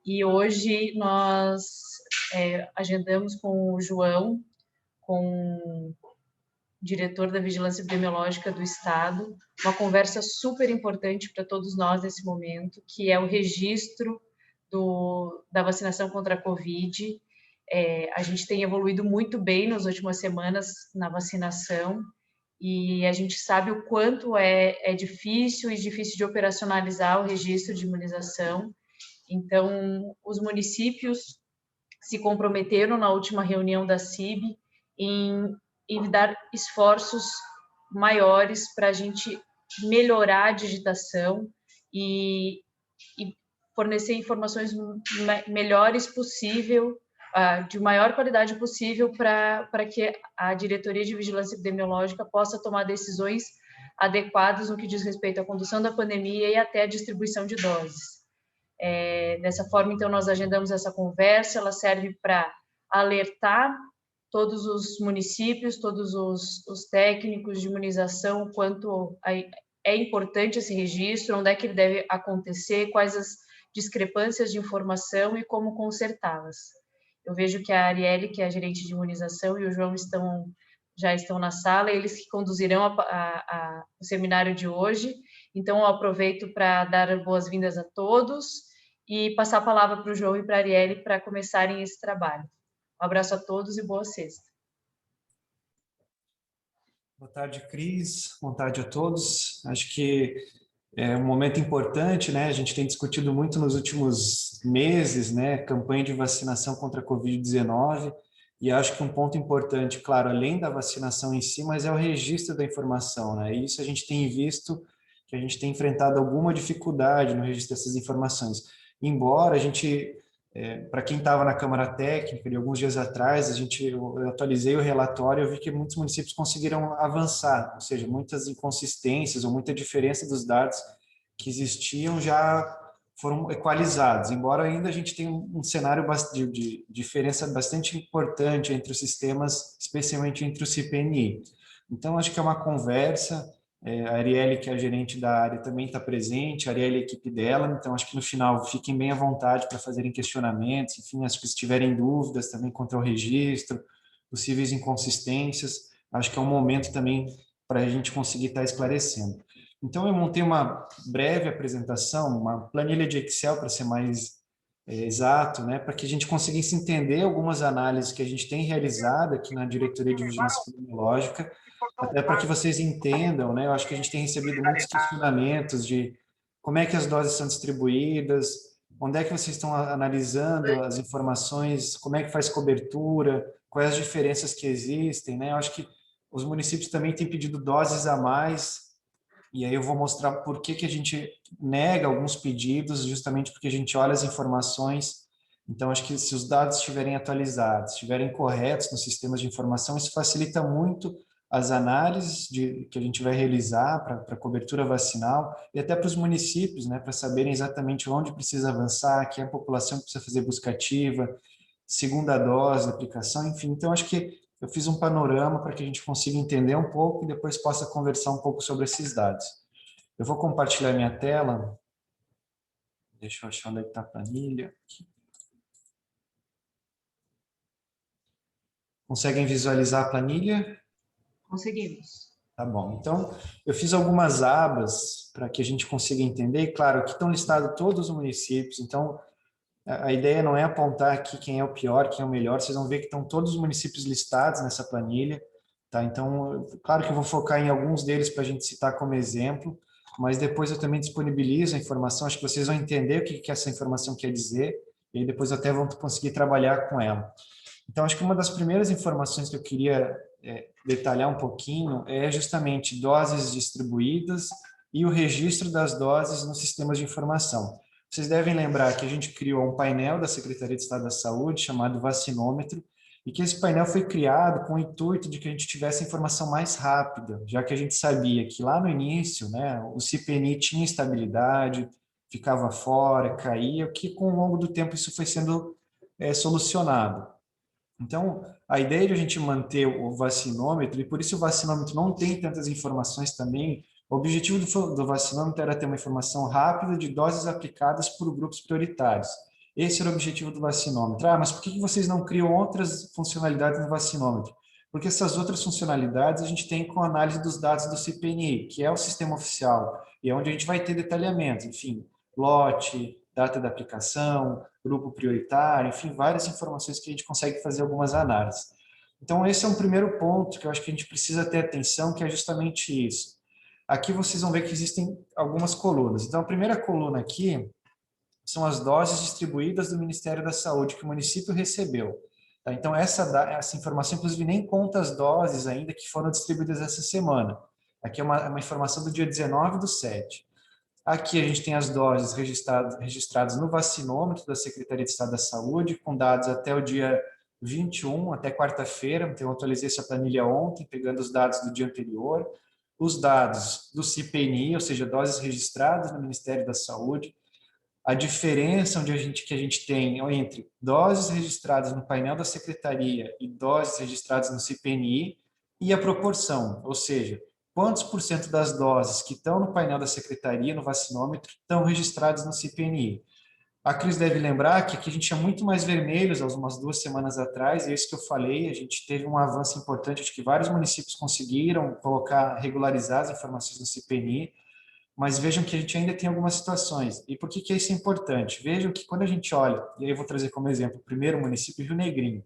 E hoje nós agendamos com o João, com o diretor da Vigilância Epidemiológica do Estado, uma conversa super importante para todos nós nesse momento, que é o registro da vacinação contra a Covid. A gente tem evoluído muito bem nas últimas semanas na vacinação, e a gente sabe o quanto é difícil e difícil de operacionalizar o registro de imunização. Então, os municípios se comprometeram na última reunião da CIB em dar esforços maiores para a gente melhorar a digitação e fornecer informações melhores possível, de maior qualidade possível, para que a Diretoria de Vigilância Epidemiológica possa tomar decisões adequadas no que diz respeito à condução da pandemia e até a distribuição de doses. Dessa forma, então, nós agendamos essa conversa, ela serve para alertar todos os municípios, todos os técnicos de imunização, o quanto é importante esse registro, onde é que ele deve acontecer, quais as discrepâncias de informação e como consertá-las. Eu vejo que a Arielle, que é a gerente de imunização, e o João já estão na sala, eles que conduzirão o seminário de hoje. Então, eu aproveito para dar boas-vindas a todos e passar a palavra para o João e para a Arielle para começarem esse trabalho. Um abraço a todos e boa sexta. Boa tarde, Cris. Boa tarde a todos. Acho que é um momento importante, né? A gente tem discutido muito nos últimos meses, né? Campanha de vacinação contra a Covid-19. E acho que um ponto importante, claro, além da vacinação em si, mas é o registro da informação, né? E isso a gente tem visto que a gente tem enfrentado alguma dificuldade no registro dessas informações. Embora a gente, para quem estava na Câmara Técnica, de alguns dias atrás, eu atualizei o relatório e eu vi que muitos municípios conseguiram avançar, ou seja, muitas inconsistências ou muita diferença dos dados que existiam já foram equalizados, embora ainda a gente tenha um cenário de diferença bastante importante entre os sistemas, especialmente entre o CPNI. Então, acho que é uma conversa, a Arielle, que é a gerente da área, também está presente, a Arielle é a equipe dela, então acho que no final fiquem bem à vontade para fazerem questionamentos, enfim, acho que se tiverem dúvidas também quanto ao registro, possíveis inconsistências, acho que é um momento também para a gente conseguir estar esclarecendo. Então, eu montei uma breve apresentação, uma planilha de Excel, para ser mais exato, né, para que a gente conseguisse entender algumas análises que a gente tem realizado aqui na Diretoria de Vigilância Epidemiológica, até para que vocês entendam, né, eu acho que a gente tem recebido muitos questionamentos de como é que as doses são distribuídas, onde é que vocês estão analisando as informações, como é que faz cobertura, quais as diferenças que existem, né, eu acho que os municípios também têm pedido doses a mais, e aí eu vou mostrar por que a gente nega alguns pedidos, justamente porque a gente olha as informações. Então, acho que se os dados estiverem atualizados, estiverem corretos nos sistemas de informação, isso facilita muito as análises que a gente vai realizar para a cobertura vacinal e até para os municípios, né, para saberem exatamente onde precisa avançar, que é a população que precisa fazer busca ativa, segunda dose, aplicação, enfim. Então, acho que eu fiz um panorama para que a gente consiga entender um pouco e depois possa conversar um pouco sobre esses dados. Eu vou compartilhar minha tela. Deixa eu achar onde está a planilha. Conseguem visualizar a planilha? Conseguimos. Tá bom. Então, eu fiz algumas abas para que a gente consiga entender. E, claro, aqui estão listados todos os municípios. Então, a ideia não é apontar aqui quem é o pior, quem é o melhor. Vocês vão ver que estão todos os municípios listados nessa planilha. Tá? Então, claro que eu vou focar em alguns deles para a gente citar como exemplo, mas depois eu também disponibilizo a informação. Acho que vocês vão entender o que essa informação quer dizer e aí depois até vão conseguir trabalhar com ela. Então, acho que uma das primeiras informações que eu queria detalhar um pouquinho é justamente doses distribuídas e o registro das doses nos sistemas de informação. Vocês devem lembrar que a gente criou um painel da Secretaria de Estado da Saúde chamado Vacinômetro, e que esse painel foi criado com o intuito de que a gente tivesse informação mais rápida, já que a gente sabia que lá no início, né, o CPNI tinha estabilidade, ficava fora, caía, que com o longo do tempo isso foi sendo solucionado. Então, a ideia de a gente manter o vacinômetro, e por isso o vacinômetro não tem tantas informações também, o objetivo do vacinômetro era ter uma informação rápida de doses aplicadas por grupos prioritários. Esse era o objetivo do vacinômetro. Ah, mas por que vocês não criam outras funcionalidades no vacinômetro? Porque essas outras funcionalidades a gente tem com a análise dos dados do CPNI, que é o sistema oficial, e é onde a gente vai ter detalhamento, enfim, lote, data da aplicação, grupo prioritário, enfim, várias informações que a gente consegue fazer algumas análises. Então, esse é um primeiro ponto que eu acho que a gente precisa ter atenção, que é justamente isso. Aqui vocês vão ver que existem algumas colunas. Então, a primeira coluna aqui são as doses distribuídas do Ministério da Saúde que o município recebeu. Tá? Então, essa informação, inclusive, nem conta as doses ainda que foram distribuídas essa semana. Aqui é uma informação do dia 19/7. Aqui a gente tem as doses registradas no vacinômetro da Secretaria de Estado da Saúde, com dados até o dia 21, até quarta-feira. Então, eu atualizei essa planilha ontem, pegando os dados do dia anterior. Os dados do CPNI, ou seja, doses registradas no Ministério da Saúde. A diferença que a gente tem entre doses registradas no painel da Secretaria e doses registradas no CPNI e a proporção, ou seja, quantos por cento das doses que estão no painel da Secretaria, no vacinômetro, estão registradas no CPNI. A Cris deve lembrar que aqui a gente tinha muito mais vermelhos há umas 2 semanas atrás, é isso que eu falei, a gente teve um avanço importante, acho que vários municípios conseguiram regularizar as informações no CPNI, mas vejam que a gente ainda tem algumas situações. E por que que isso é importante? Vejam que quando a gente olha, e aí eu vou trazer como exemplo o primeiro município, Rio Negrinho.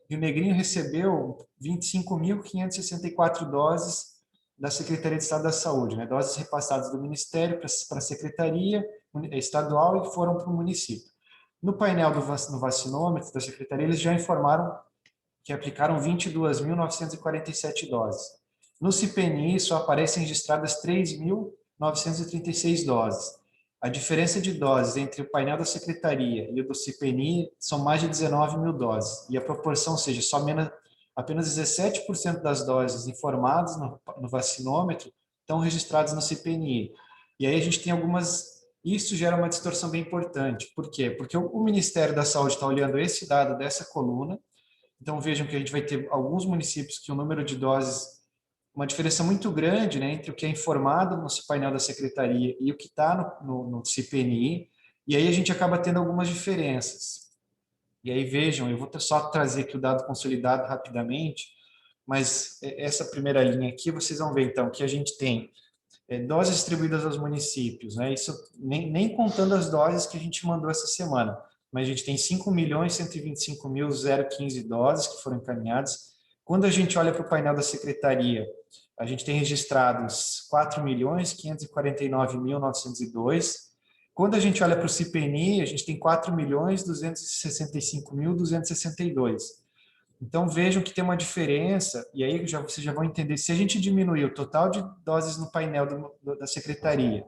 Rio Negrinho recebeu 25.564 doses da Secretaria de Estado da Saúde, né? Doses repassadas do Ministério para a Secretaria Estadual e foram para o município. No painel no vacinômetro da Secretaria, eles já informaram que aplicaram 22.947 doses. No CPNI, só aparecem registradas 3.936 doses. A diferença de doses entre o painel da Secretaria e o do CPNI são mais de 19 mil doses. E a proporção, ou seja, apenas 17% das doses informadas no vacinômetro estão registradas no CPNI. E aí a gente tem algumas... Isso gera uma distorção bem importante. Por quê? Porque o Ministério da Saúde está olhando esse dado dessa coluna. Então, vejam que a gente vai ter alguns municípios que o número de doses, uma diferença muito grande, né, entre o que é informado no painel da Secretaria e o que está no CPNI, e aí a gente acaba tendo algumas diferenças. E aí, vejam, eu vou só trazer aqui o dado consolidado rapidamente, mas essa primeira linha aqui, vocês vão ver, então, que a gente tem doses distribuídas aos municípios, né? Isso nem contando as doses que a gente mandou essa semana, mas a gente tem 5.125.015 doses que foram encaminhadas. Quando a gente olha para o painel da Secretaria, a gente tem registrados 4.549.902. Quando a gente olha para o CPNI, a gente tem 4.265.262. Então, vejam que tem uma diferença, e aí vocês já vão entender, se a gente diminuir o total de doses no painel da Secretaria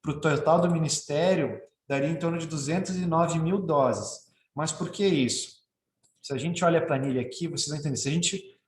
para o total do Ministério, daria em torno de 209 mil doses. Mas por que isso? Se a gente olha a planilha aqui, vocês vão entender.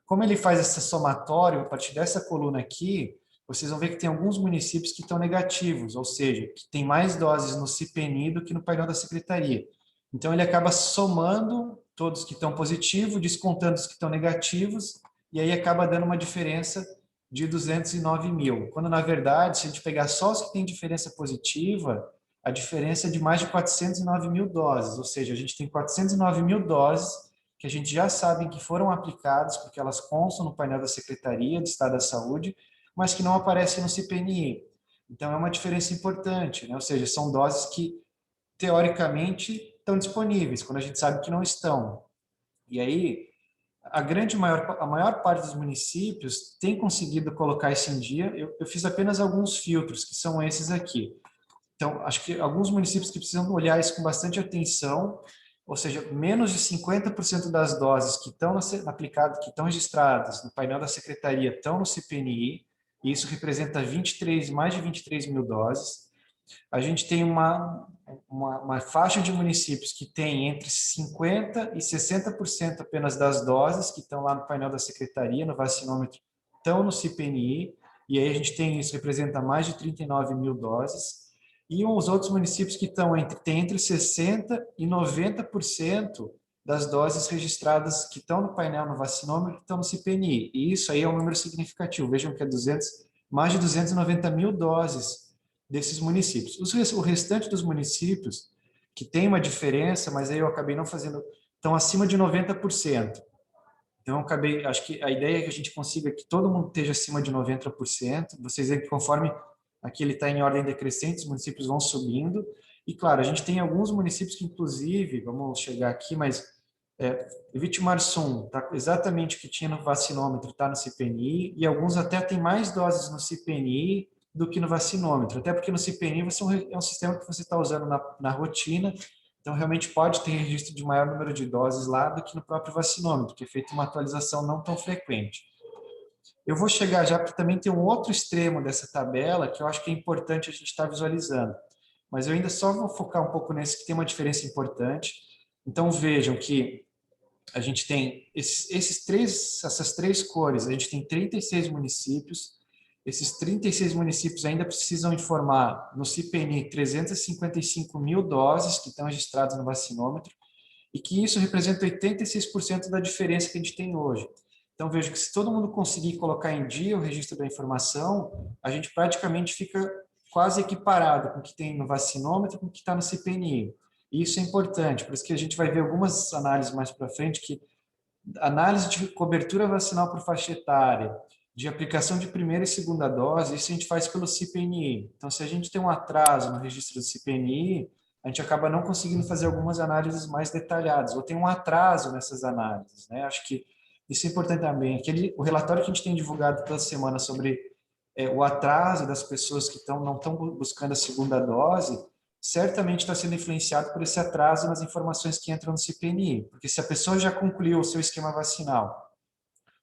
Como ele faz esse somatório, a partir dessa coluna aqui, vocês vão ver que tem alguns municípios que estão negativos, ou seja, que tem mais doses no CPNI do que no painel da Secretaria. Então, ele acaba somando todos que estão positivos, descontando os que estão negativos, e aí acaba dando uma diferença de 209 mil. Quando, na verdade, se a gente pegar só os que têm diferença positiva, a diferença é de mais de 409 mil doses, ou seja, a gente tem 409 mil doses que a gente já sabe que foram aplicadas, porque elas constam no painel da Secretaria de Estado da Saúde, mas que não aparecem no CPNI. Então, é uma diferença importante, né? Ou seja, são doses que, teoricamente, estão disponíveis, quando a gente sabe que não estão. E aí, a maior parte dos municípios tem conseguido colocar isso em dia. Eu fiz apenas alguns filtros, que são esses aqui. Então, acho que alguns municípios que precisam olhar isso com bastante atenção, ou seja, menos de 50% das doses que estão aplicadas, que estão registradas no painel da Secretaria estão no CPNI, e isso representa mais de 23 mil doses. A gente tem uma faixa de municípios que tem entre 50% e 60% apenas das doses que estão lá no painel da Secretaria, no vacinômetro, estão no CPNI, e aí a gente tem isso, representa mais de 39 mil doses. E os outros municípios que têm entre 60% e 90% das doses registradas que estão no painel no vacinômetro estão no CPNI. E isso aí é um número significativo. Vejam que é mais de 290 mil doses desses municípios. O restante dos municípios que tem uma diferença, mas aí eu acabei não fazendo, estão acima de 90%. Então, eu acabei, acho que a ideia é que a gente consiga que todo mundo esteja acima de 90%. Vocês veem que conforme aqui ele está em ordem decrescente, os municípios vão subindo. E, claro, a gente tem alguns municípios que, inclusive, vamos chegar aqui, mas Vitimarsum, tá, exatamente o que tinha no vacinômetro está no CPNI, e alguns até têm mais doses no CPNI do que no vacinômetro, até porque no CPNI é um sistema que você está usando na rotina, então realmente pode ter registro de maior número de doses lá do que no próprio vacinômetro, que é feita uma atualização não tão frequente. Eu vou chegar já para também ter um outro extremo dessa tabela, que eu acho que é importante a gente estar visualizando, mas eu ainda só vou focar um pouco nesse que tem uma diferença importante. Então vejam que a gente tem essas três cores, a gente tem 36 municípios, esses 36 municípios ainda precisam informar no CPNI 355 mil doses que estão registradas no vacinômetro, e que isso representa 86% da diferença que a gente tem hoje. Então, vejo que se todo mundo conseguir colocar em dia o registro da informação, a gente praticamente fica quase equiparado com o que tem no vacinômetro com o que está no CPNI. E isso é importante, por isso que a gente vai ver algumas análises mais para frente, que análise de cobertura vacinal por faixa etária, de aplicação de primeira e segunda dose, isso a gente faz pelo CPNI. Então, se a gente tem um atraso no registro do CPNI, a gente acaba não conseguindo fazer algumas análises mais detalhadas, ou tem um atraso nessas análises, né? Acho que isso é importante também. O relatório que a gente tem divulgado toda semana sobre o atraso das pessoas que não estão buscando a segunda dose, certamente está sendo influenciado por esse atraso nas informações que entram no CPNI. Porque se a pessoa já concluiu o seu esquema vacinal,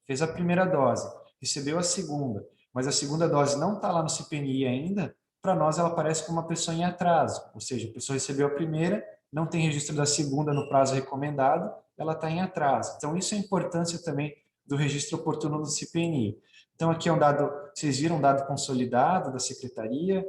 fez a primeira dose, recebeu a segunda, mas a segunda dose não está lá no CPNI ainda, para nós ela aparece como uma pessoa em atraso. Ou seja, a pessoa recebeu a primeira, não tem registro da segunda no prazo recomendado, ela está em atraso. Então, isso é a importância também do registro oportuno do CPNI. Então, aqui é um dado, vocês viram um dado consolidado da Secretaria,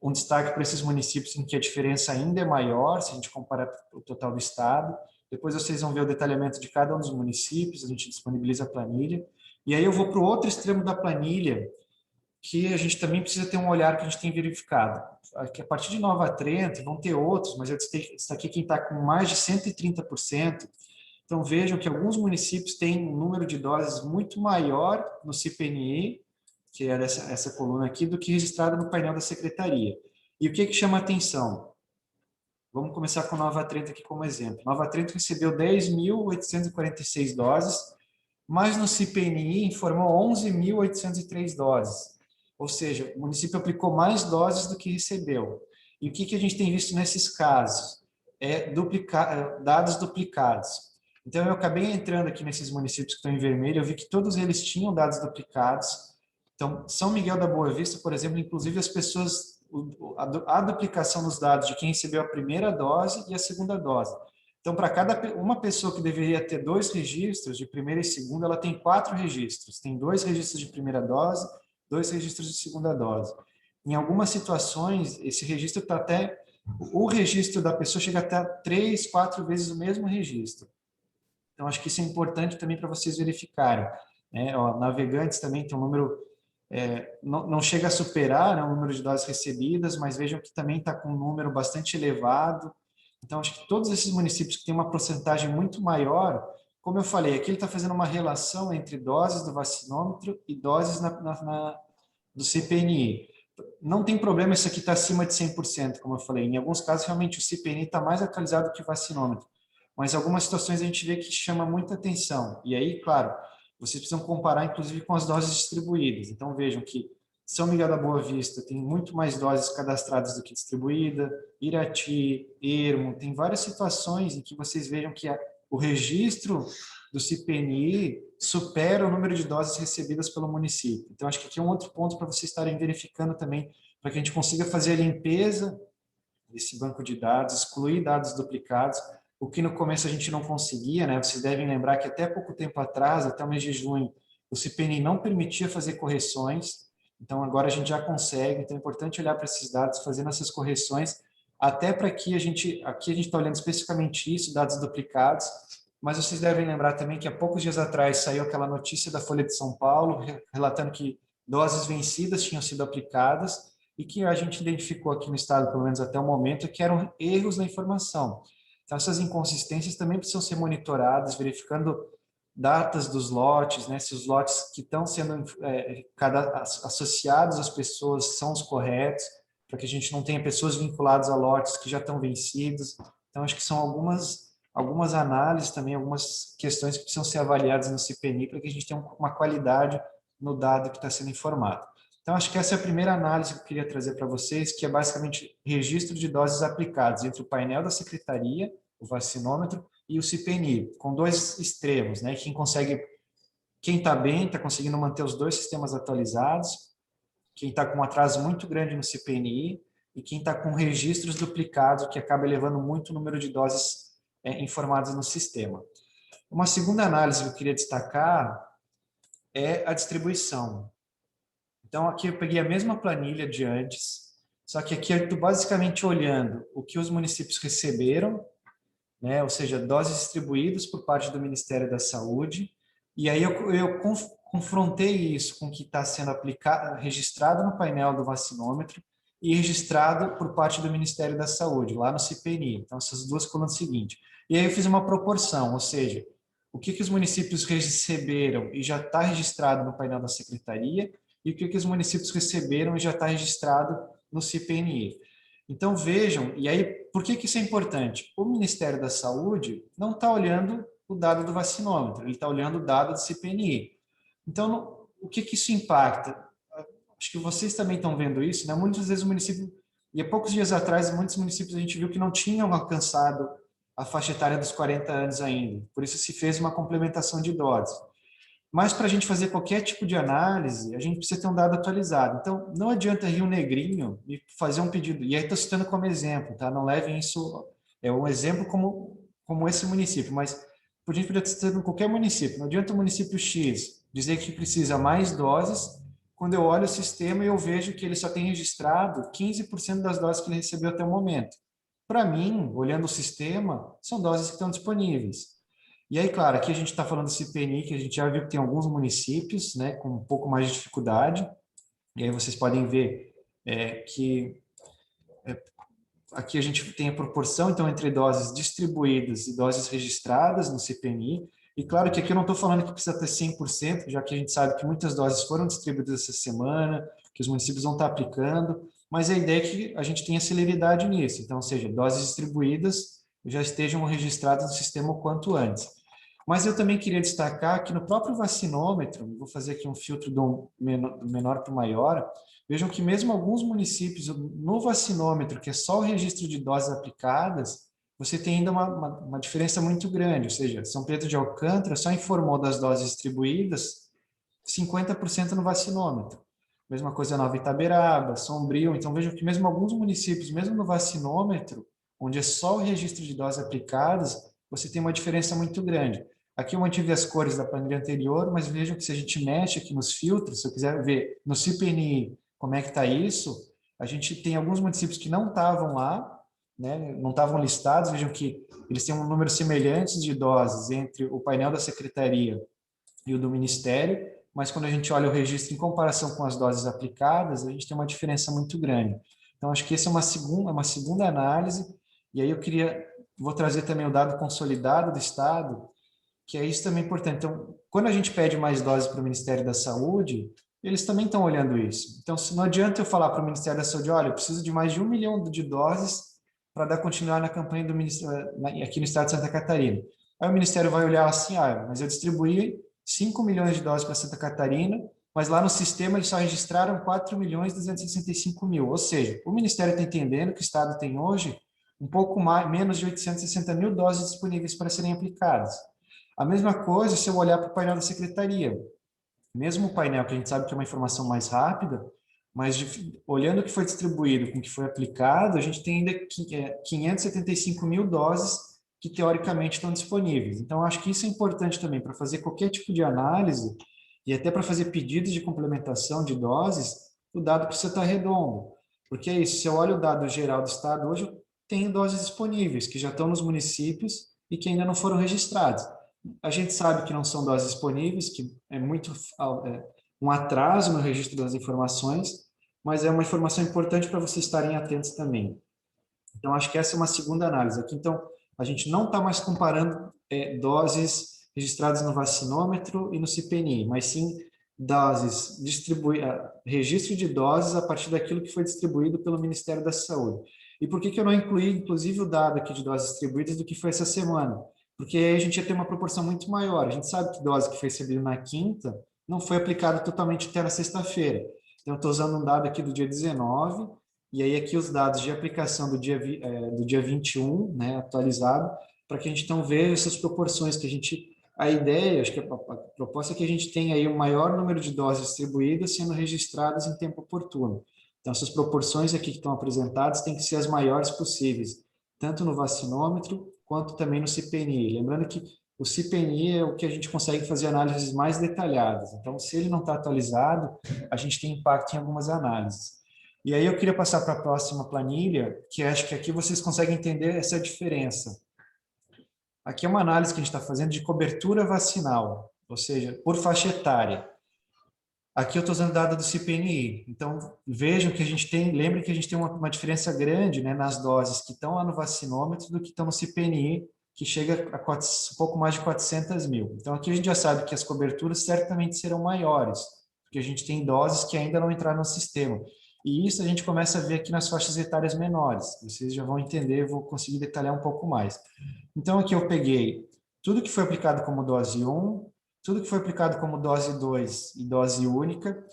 um destaque para esses municípios em que a diferença ainda é maior, se a gente comparar o total do estado. Depois vocês vão ver o detalhamento de cada um dos municípios, a gente disponibiliza a planilha. E aí eu vou para o outro extremo da planilha, que a gente também precisa ter um olhar que a gente tem verificado. Aqui, a partir de Nova Trento, vão ter outros, mas eu destaquei quem está com mais de 130%. Então vejam que alguns municípios têm um número de doses muito maior no CPNI, que é essa coluna aqui, do que registrado no painel da secretaria. E o que chama a atenção? Vamos começar com Nova Trento aqui como exemplo. Nova Trento recebeu 10.846 doses, mas no CPNI informou 11.803 doses. Ou seja, o município aplicou mais doses do que recebeu. E o que a gente tem visto nesses casos? Dados duplicados. Então, eu acabei entrando aqui nesses municípios que estão em vermelho, eu vi que todos eles tinham dados duplicados. Então, São Miguel da Boa Vista, por exemplo, inclusive as pessoas, a duplicação dos dados de quem recebeu a primeira dose e a segunda dose. Então, para cada uma pessoa que deveria ter 2 registros, de primeira e segunda, ela tem 4 registros. Tem 2 registros de primeira dose, 2 registros de segunda dose. Em algumas situações, esse registro está até... O registro da pessoa chega até 3, 4 vezes o mesmo registro. Então, acho que isso é importante também para vocês verificarem. Né? Navegantes também tem um número... não chega a superar, né, o número de doses recebidas, mas vejam que também está com um número bastante elevado. Então, acho que todos esses municípios que têm uma porcentagem muito maior, como eu falei, aqui ele está fazendo uma relação entre doses do vacinômetro e doses do CPNI. Não tem problema isso aqui estar acima de 100%, como eu falei. Em alguns casos, realmente, o CPNI está mais atualizado que o vacinômetro. Mas em algumas situações a gente vê que chama muita atenção. E aí, claro, vocês precisam comparar, inclusive, com as doses distribuídas. Então, vejam que São Miguel da Boa Vista tem muito mais doses cadastradas do que distribuída, Irati, Ermo, tem várias situações em que vocês vejam que o registro do CPNI supera o número de doses recebidas pelo município. Então, acho que aqui é um outro ponto para vocês estarem verificando também, para que a gente consiga fazer a limpeza desse banco de dados, excluir dados duplicados, o que no começo a gente não conseguia, né? Vocês devem lembrar que até pouco tempo atrás, até o mês de junho, o CPNI não permitia fazer correções, então agora a gente já consegue, então é importante olhar para esses dados, fazendo essas correções, até para que aqui a gente está olhando especificamente isso, dados duplicados, mas vocês devem lembrar também que há poucos dias atrás saiu aquela notícia da Folha de São Paulo, relatando que doses vencidas tinham sido aplicadas, e que a gente identificou aqui no estado, pelo menos até o momento, que eram erros na informação. Então, essas inconsistências também precisam ser monitoradas, verificando datas dos lotes, né, se os lotes que estão sendo associados às pessoas são os corretos, para que a gente não tenha pessoas vinculadas a lotes que já estão vencidos. Então, acho que são algumas análises também, algumas questões que precisam ser avaliadas no CPNI para que a gente tenha uma qualidade no dado que está sendo informado. Então, acho que essa é a primeira análise que eu queria trazer para vocês, que é basicamente registro de doses aplicadas entre o painel da secretaria, o vacinômetro, e o CPNI, com dois extremos, né? Quem está bem, está conseguindo manter os dois sistemas atualizados, quem está com um atraso muito grande no CPNI e quem está com registros duplicados, que acaba elevando muito o número de doses informadas no sistema. Uma segunda análise que eu queria destacar é a distribuição. Então, aqui eu peguei a mesma planilha de antes, só que aqui eu estou basicamente olhando o que os municípios receberam, né, ou seja, doses distribuídas por parte do Ministério da Saúde, e aí eu confrontei isso com o que está sendo aplicado, registrado no painel do vacinômetro e registrado por parte do Ministério da Saúde, lá no CPNI. Então, essas duas colunas seguintes. E aí eu fiz uma proporção, ou seja, o que os municípios receberam e já está registrado no painel da Secretaria e o que os municípios receberam e já está registrado no CPNI. Então, vejam, e aí, por que isso é importante? O Ministério da Saúde não está olhando o dado do vacinômetro, ele está olhando o dado do CPNI. Então, o que isso impacta? Acho que vocês também estão vendo isso, né? Muitas vezes o município, e há poucos dias atrás, muitos municípios a gente viu que não tinham alcançado a faixa etária dos 40 anos ainda, por isso se fez uma complementação de doses. Mas para a gente fazer qualquer tipo de análise, a gente precisa ter um dado atualizado. Então, não adianta Rio Negrinho e fazer um pedido. E aí estou citando como exemplo, tá? Não levem isso, é um exemplo como esse município, mas a gente poderia estar citando qualquer município. Não adianta o município X dizer que precisa mais doses, quando eu olho o sistema e eu vejo que ele só tem registrado 15% das doses que ele recebeu até o momento. Para mim, olhando o sistema, são doses que estão disponíveis. E aí, claro, aqui a gente está falando do CPNI, que a gente já viu que tem alguns municípios, né, com um pouco mais de dificuldade, e aí vocês podem ver que aqui a gente tem a proporção, então, entre doses distribuídas e doses registradas no CPNI, e claro que aqui eu não estou falando que precisa ter 100%, já que a gente sabe que muitas doses foram distribuídas essa semana, que os municípios vão estar aplicando, mas a ideia é que a gente tenha celeridade nisso, então, ou seja, doses distribuídas já estejam registradas no sistema o quanto antes. Mas eu também queria destacar que no próprio vacinômetro, vou fazer aqui um filtro do menor para o maior, vejam que mesmo alguns municípios, no vacinômetro, que é só o registro de doses aplicadas, você tem ainda uma diferença muito grande, ou seja, São Pedro de Alcântara só informou das doses distribuídas 50% no vacinômetro. Mesma coisa Nova Itaberaba, Sombrio, então vejam que mesmo alguns municípios, mesmo no vacinômetro, onde é só o registro de doses aplicadas, você tem uma diferença muito grande. Aqui eu mantive as cores da planilha anterior, mas vejam que se a gente mexe aqui nos filtros, se eu quiser ver no CPNI como é que está isso, a gente tem alguns municípios que não estavam lá, né, não estavam listados, vejam que eles têm um número semelhante de doses entre o painel da Secretaria e o do Ministério, mas quando a gente olha o registro em comparação com as doses aplicadas, a gente tem uma diferença muito grande. Então, acho que essa é uma segunda análise, e aí vou trazer também o dado consolidado do Estado, que é isso também importante. Então, quando a gente pede mais doses para o Ministério da Saúde, eles também estão olhando isso. Então, não adianta eu falar para o Ministério da Saúde, olha, eu preciso de mais de 1 milhão de doses para dar continuidade na campanha do aqui no estado de Santa Catarina. Aí o Ministério vai olhar assim, mas eu distribuí 5 milhões de doses para Santa Catarina, mas lá no sistema eles só registraram 4 milhões 265 mil. Ou seja, o Ministério está entendendo que o Estado tem hoje um pouco menos de 860 mil doses disponíveis para serem aplicadas. A mesma coisa se eu olhar para o painel da Secretaria. Mesmo o painel, que a gente sabe que é uma informação mais rápida, mas olhando o que foi distribuído com o que foi aplicado, a gente tem ainda 575 mil doses que teoricamente estão disponíveis. Então, acho que isso é importante também para fazer qualquer tipo de análise e até para fazer pedidos de complementação de doses, o dado precisa estar redondo. Porque é isso, se eu olho o dado geral do Estado, hoje eu tenho doses disponíveis que já estão nos municípios e que ainda não foram registradas. A gente sabe que não são doses disponíveis, que é muito um atraso no registro das informações, mas é uma informação importante para vocês estarem atentos também. Então, acho que essa é uma segunda análise. Aqui, então, a gente não está mais comparando doses registradas no vacinômetro e no CPNI, mas sim doses, registro de doses a partir daquilo que foi distribuído pelo Ministério da Saúde. E por que eu não incluí, inclusive, o dado aqui de doses distribuídas do que foi essa semana? Porque aí a gente ia ter uma proporção muito maior. A gente sabe que dose que foi recebida na quinta não foi aplicada totalmente até na sexta-feira. Então, eu estou usando um dado aqui do dia 19, e aí aqui os dados de aplicação do dia 21, né, atualizado, para que a gente então veja essas proporções que a gente... A ideia, acho que a proposta é que a gente tenha aí o maior número de doses distribuídas sendo registradas em tempo oportuno. Então, essas proporções aqui que estão apresentadas têm que ser as maiores possíveis, tanto no vacinômetro quanto também no CPNI. Lembrando que o CPNI é o que a gente consegue fazer análises mais detalhadas. Então, se ele não está atualizado, a gente tem impacto em algumas análises. E aí eu queria passar para a próxima planilha, que acho que aqui vocês conseguem entender essa diferença. Aqui é uma análise que a gente está fazendo de cobertura vacinal, ou seja, por faixa etária. Aqui eu estou usando dado do CPNI. Então, vejam que a gente tem, lembrem que a gente tem uma diferença grande, né, nas doses que estão lá no vacinômetro do que estão no CPNI, que chega a um pouco mais de 400 mil. Então, aqui a gente já sabe que as coberturas certamente serão maiores, porque a gente tem doses que ainda não entraram no sistema. E isso a gente começa a ver aqui nas faixas etárias menores. Vocês já vão entender, vou conseguir detalhar um pouco mais. Então, aqui eu peguei tudo que foi aplicado como dose 1, tudo que foi aplicado como dose 2 e dose única,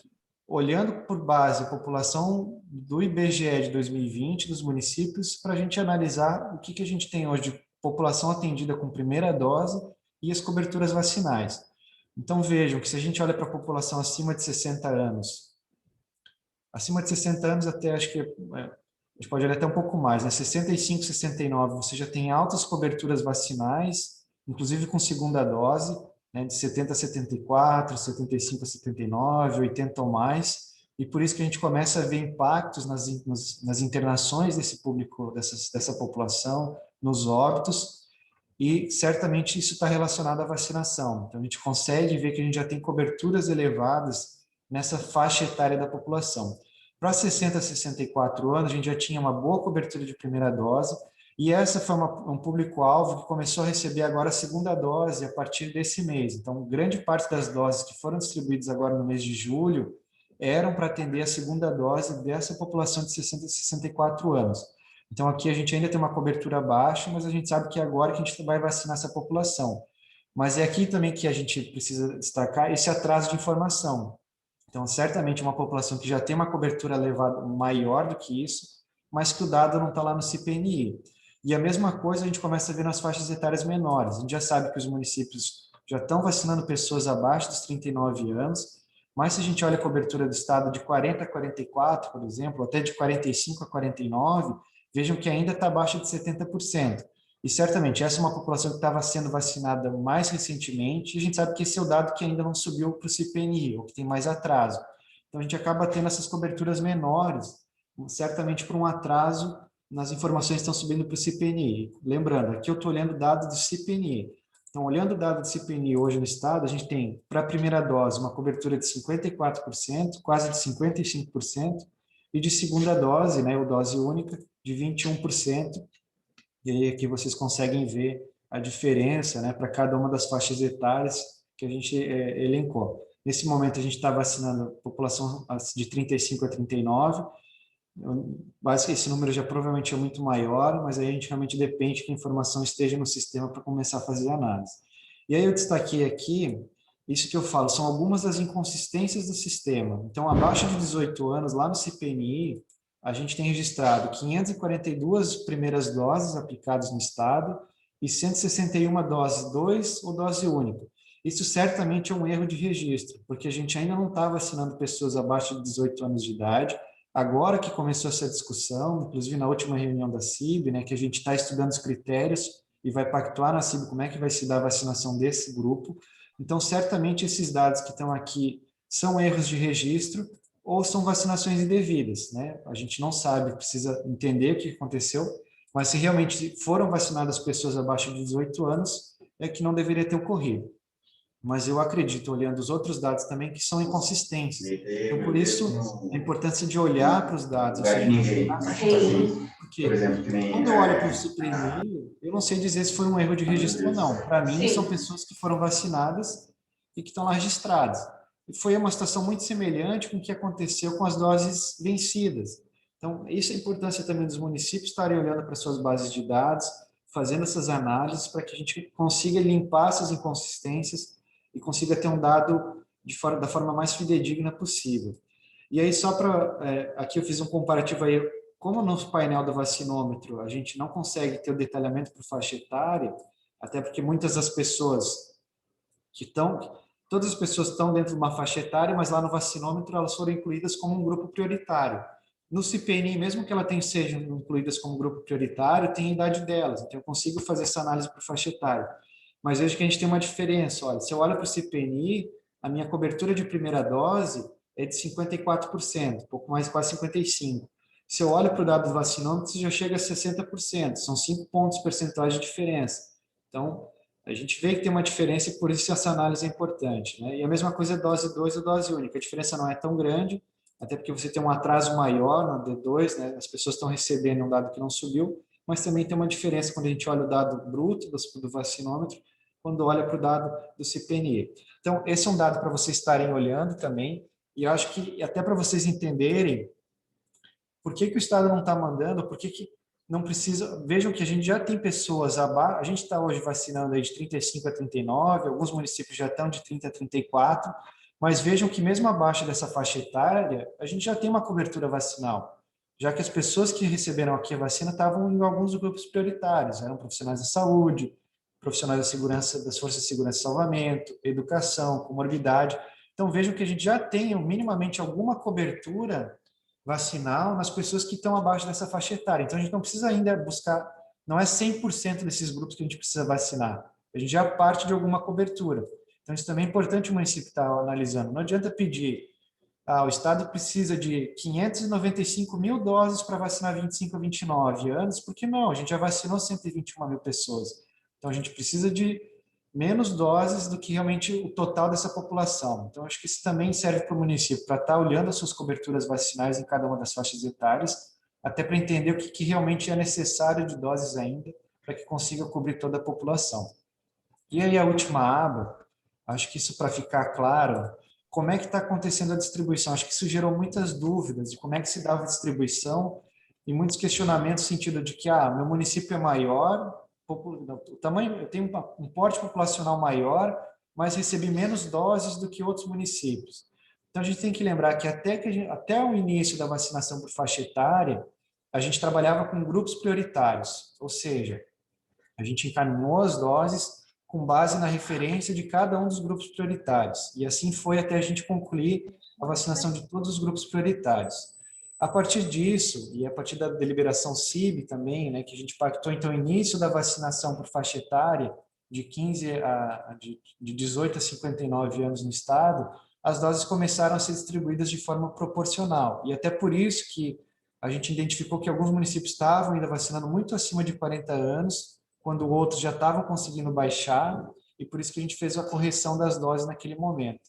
olhando por base a população do IBGE de 2020, dos municípios, para a gente analisar o que a gente tem hoje de população atendida com primeira dose e as coberturas vacinais. Então, vejam que se a gente olha para a população acima de 60 anos, acima de 60 anos até, acho que a gente pode olhar até um pouco mais, né? 65, 69, você já tem altas coberturas vacinais, inclusive com segunda dose, né? De 70 a 74, 75 a 79, 80 ou mais, e por isso que a gente começa a ver impactos nas internações desse público, dessa população, nos óbitos, e certamente isso está relacionado à vacinação. Então, a gente consegue ver que a gente já tem coberturas elevadas nessa faixa etária da população. Para 60 a 64 anos, a gente já tinha uma boa cobertura de primeira dose, e essa foi um público-alvo que começou a receber agora a segunda dose a partir desse mês. Então, grande parte das doses que foram distribuídas agora no mês de julho eram para atender a segunda dose dessa população de 60 a 64 anos. Então, aqui a gente ainda tem uma cobertura baixa, mas a gente sabe que agora que a gente vai vacinar essa população. Mas é aqui também que a gente precisa destacar esse atraso de informação. Então, certamente uma população que já tem uma cobertura elevada, maior do que isso, mas que o dado não está lá no CPNI. E a mesma coisa a gente começa a ver nas faixas etárias menores. A gente já sabe que os municípios já estão vacinando pessoas abaixo dos 39 anos, mas se a gente olha a cobertura do estado de 40 a 44, por exemplo, até de 45 a 49, vejam que ainda está abaixo de 70%. E certamente essa é uma população que estava sendo vacinada mais recentemente, e a gente sabe que esse é o dado que ainda não subiu para o CPNI, ou que tem mais atraso. Então a gente acaba tendo essas coberturas menores, certamente por um atraso nas informações que estão subindo para o CPNI. Lembrando, aqui eu estou olhando dados do CPNI. Então, olhando o dado do CPNI hoje no estado, a gente tem, para a primeira dose, uma cobertura de 54%, quase de 55%, e de segunda dose, né, ou dose única, de 21%. E aí aqui vocês conseguem ver a diferença, né, para cada uma das faixas etárias que a gente elencou. Nesse momento, a gente está vacinando a população de 35 a 39. Basicamente, esse número já provavelmente é muito maior, mas aí a gente realmente depende que a informação esteja no sistema para começar a fazer a análise. E aí eu destaquei aqui, isso que eu falo, são algumas das inconsistências do sistema. Então, abaixo de 18 anos, lá no CPNI, a gente tem registrado 542 primeiras doses aplicadas no estado e 161 doses 2 ou dose única. Isso certamente é um erro de registro, porque a gente ainda não está vacinando pessoas abaixo de 18 anos de idade. Agora que começou essa discussão, inclusive na última reunião da CIB, né, que a gente está estudando os critérios e vai pactuar na CIB como é que vai se dar a vacinação desse grupo. Então, certamente esses dados que estão aqui são erros de registro ou são vacinações indevidas, né? A gente não sabe, precisa entender o que aconteceu, mas se realmente foram vacinadas pessoas abaixo de 18 anos, é que não deveria ter ocorrido. mas eu acredito, olhando os outros dados também, que são inconsistências. Então, por isso, a importância de olhar para os dados, ou seja, porque quando eu olho para o CPMI, eu não sei dizer se foi um erro de registro ou não. Para mim, são pessoas que foram vacinadas e que estão lá registradas. E foi uma situação muito semelhante com o que aconteceu com as doses vencidas. Então, isso é a importância também dos municípios estarem olhando para suas bases de dados, fazendo essas análises para que a gente consiga limpar essas inconsistências e consiga ter um dado da forma mais fidedigna possível. E aí, só para... aqui eu fiz um comparativo aí, como no painel do vacinômetro a gente não consegue ter o detalhamento por faixa etária, até porque muitas das pessoas que estão... Todas as pessoas estão dentro de uma faixa etária, mas lá no vacinômetro elas foram incluídas como um grupo prioritário. No CPNI, mesmo que elas sejam incluídas como grupo prioritário, tem a idade delas, então eu consigo fazer essa análise por faixa etária. Mas vejo que a gente tem uma diferença. Olha, se eu olho para o CPNI, a minha cobertura de primeira dose é de 54%, pouco mais, quase 55%. Se eu olho para o dado do vacinômetro, já chega a 60%, são 5 pontos percentuais de diferença. Então, a gente vê que tem uma diferença e por isso essa análise é importante, né? E a mesma coisa é dose 2 ou dose única. A diferença não é tão grande, até porque você tem um atraso maior no D2, né? As pessoas estão recebendo um dado que não subiu, mas também tem uma diferença quando a gente olha o dado bruto do vacinômetro, quando olha para o dado do CPNE. Então, esse é um dado para vocês estarem olhando também, e eu acho que até para vocês entenderem por que o Estado não está mandando, por que não precisa... Vejam que a gente já tem pessoas abaixo, a gente está hoje vacinando aí de 35 a 39, alguns municípios já estão de 30 a 34, mas vejam que mesmo abaixo dessa faixa etária, a gente já tem uma cobertura vacinal, já que as pessoas que receberam aqui a vacina estavam em alguns grupos prioritários, eram profissionais da saúde, profissionais da segurança, das forças de segurança e salvamento, educação, comorbidade. Então vejam que a gente já tem minimamente alguma cobertura vacinal nas pessoas que estão abaixo dessa faixa etária. Então, a gente não precisa ainda buscar, não é 100% desses grupos que a gente precisa vacinar. A gente já parte de alguma cobertura. Então, isso também é importante o município estar analisando. Não adianta pedir, o Estado precisa de 595 mil doses para vacinar 25 a 29 anos, porque não, a gente já vacinou 121 mil pessoas. Então, a gente precisa de menos doses do que realmente o total dessa população. Então, acho que isso também serve para o município, para estar olhando as suas coberturas vacinais em cada uma das faixas etárias, até para entender o que realmente é necessário de doses ainda, para que consiga cobrir toda a população. E aí a última aba, acho que isso para ficar claro, como é que está acontecendo a distribuição? Acho que isso gerou muitas dúvidas de como é que se dava a distribuição e muitos questionamentos no sentido de que, meu município é maior, o tamanho, eu tenho um porte populacional maior, mas recebi menos doses do que outros municípios. Então, a gente tem que lembrar que até o início da vacinação por faixa etária, a gente trabalhava com grupos prioritários, ou seja, a gente encaminhou as doses com base na referência de cada um dos grupos prioritários. E assim foi até a gente concluir a vacinação de todos os grupos prioritários. A partir disso, e a partir da deliberação CIB também, né, que a gente pactou, então, o início da vacinação por faixa etária de 18 a 59 anos no estado, as doses começaram a ser distribuídas de forma proporcional. E até por isso que a gente identificou que alguns municípios estavam ainda vacinando muito acima de 40 anos, quando outros já estavam conseguindo baixar, e por isso que a gente fez a correção das doses naquele momento.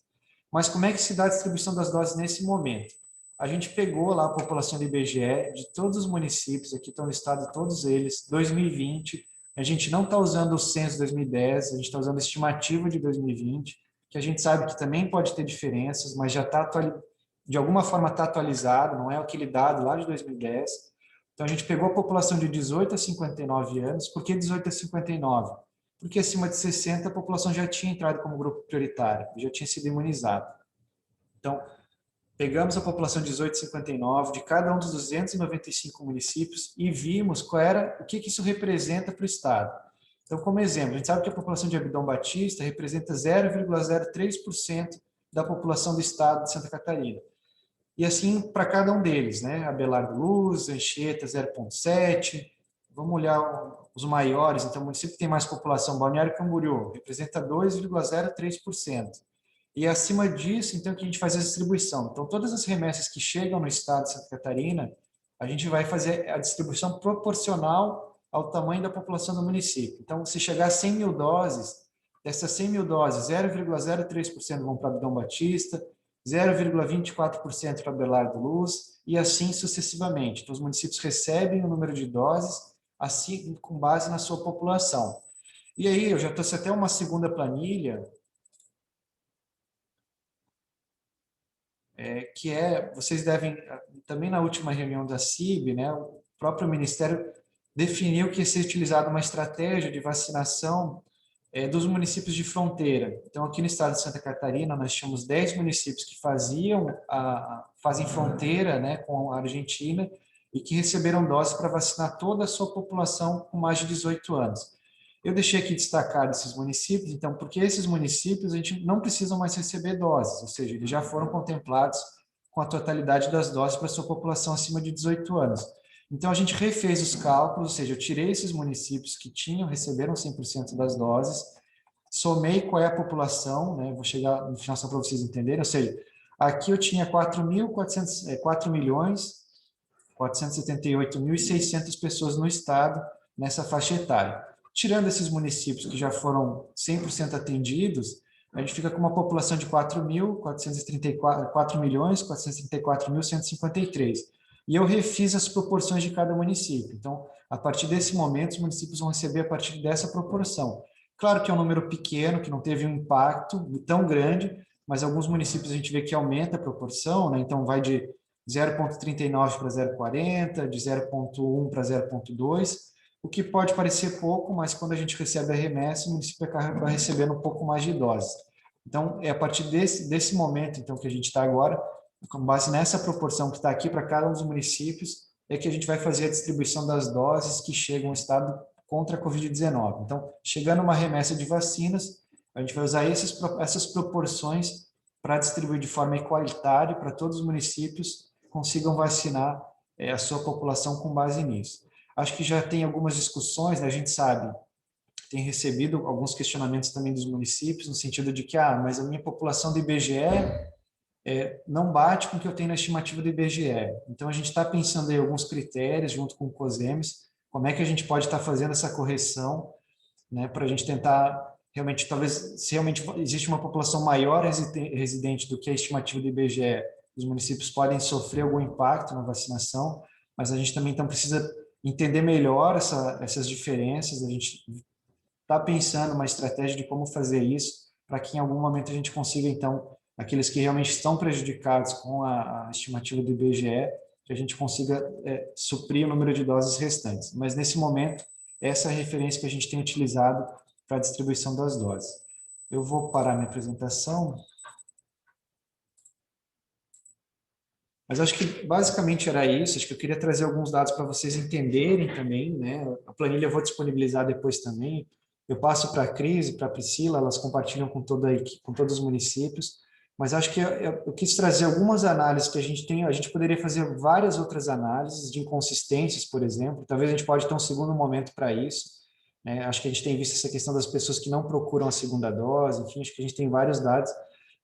Mas como é que se dá a distribuição das doses nesse momento? A gente pegou lá a população do IBGE, de todos os municípios, aqui estão listados todos eles, 2020, a gente não está usando o censo de 2010, a gente está usando a estimativa de 2020, que a gente sabe que também pode ter diferenças, mas já está, de alguma forma está atualizado, não é aquele dado lá de 2010. Então, a gente pegou a população de 18 a 59 anos. Por que 18 a 59? Porque acima de 60 a população já tinha entrado como grupo prioritário, já tinha sido imunizada. Então, pegamos a população de 18 a 59 de cada um dos 295 municípios e vimos o que isso representa para o Estado. Então, como exemplo, a gente sabe que a população de Abdon Batista representa 0,03% da população do Estado de Santa Catarina. E assim para cada um deles, né? Abelardo Luz, Anchieta 0,7%. Vamos olhar os maiores, então o município que tem mais população, Balneário Camboriú, representa 2,03%. E acima disso, então, que a gente faz a distribuição. Então, todas as remessas que chegam no estado de Santa Catarina, a gente vai fazer a distribuição proporcional ao tamanho da população do município. Então, se chegar a 100 mil doses, dessas 100 mil doses, 0,03% vão para Dom Batista, 0,24% para Belardo Luz, e assim sucessivamente. Então, os municípios recebem o número de doses, assim, com base na sua população. E aí, eu já trouxe até uma segunda planilha, vocês devem, também na última reunião da CIB, né, o próprio Ministério definiu que ia ser utilizada uma estratégia de vacinação dos municípios de fronteira. Então, aqui no estado de Santa Catarina, nós tínhamos 10 municípios que fazem fronteira, né, com a Argentina e que receberam doses para vacinar toda a sua população com mais de 18 anos. Eu deixei aqui destacado esses municípios, então, porque esses municípios a gente não precisam mais receber doses, ou seja, eles já foram contemplados com a totalidade das doses para a sua população acima de 18 anos. Então, a gente refez os cálculos, ou seja, eu tirei esses municípios que receberam 100% das doses, somei qual é a população, né? Vou chegar no final só para vocês entenderem, ou seja, aqui eu tinha 4.478.600 pessoas no estado nessa faixa etária. Tirando esses municípios que já foram 100% atendidos, a gente fica com uma população de 4.434.153. E eu refiz as proporções de cada município. Então, a partir desse momento, os municípios vão receber a partir dessa proporção. Claro que é um número pequeno, que não teve um impacto tão grande, mas alguns municípios a gente vê que aumenta a proporção, né? Então vai de 0,39 para 0,40, de 0,1 para 0,2, o que pode parecer pouco, mas quando a gente recebe a remessa, o município acaba recebendo um pouco mais de doses. Então, é a partir desse momento então, que a gente está agora, com base nessa proporção que está aqui para cada um dos municípios, é que a gente vai fazer a distribuição das doses que chegam ao estado contra a Covid-19. Então, chegando uma remessa de vacinas, a gente vai usar essas proporções para distribuir de forma igualitária para todos os municípios consigam vacinar a sua população com base nisso. Acho que já tem algumas discussões, né? A gente sabe, tem recebido alguns questionamentos também dos municípios, no sentido de que, mas a minha população do IBGE não bate com o que eu tenho na estimativa do IBGE. Então, a gente está pensando em alguns critérios, junto com o COSEMES, como é que a gente pode estar fazendo essa correção, né, para a gente tentar, realmente, talvez, se realmente existe uma população maior residente do que a estimativa do IBGE, os municípios podem sofrer algum impacto na vacinação, mas a gente também então precisa entender melhor essas diferenças, a gente está pensando uma estratégia de como fazer isso, para que em algum momento a gente consiga, então, aqueles que realmente estão prejudicados com a estimativa do IBGE, que a gente consiga suprir o número de doses restantes. Mas, nesse momento, essa é a referência que a gente tem utilizado para a distribuição das doses. Eu vou parar minha apresentação. Mas acho que basicamente era isso. Acho que eu queria trazer alguns dados para vocês entenderem também, né? A planilha eu vou disponibilizar depois também. Eu passo para a Cris e para a Priscila, elas compartilham com com todos os municípios. Mas acho que eu quis trazer algumas análises que a gente tem. A gente poderia fazer várias outras análises de inconsistências, por exemplo. Talvez a gente pode ter um segundo momento para isso, né? Acho que a gente tem visto essa questão das pessoas que não procuram a segunda dose. Enfim, acho que a gente tem vários dados,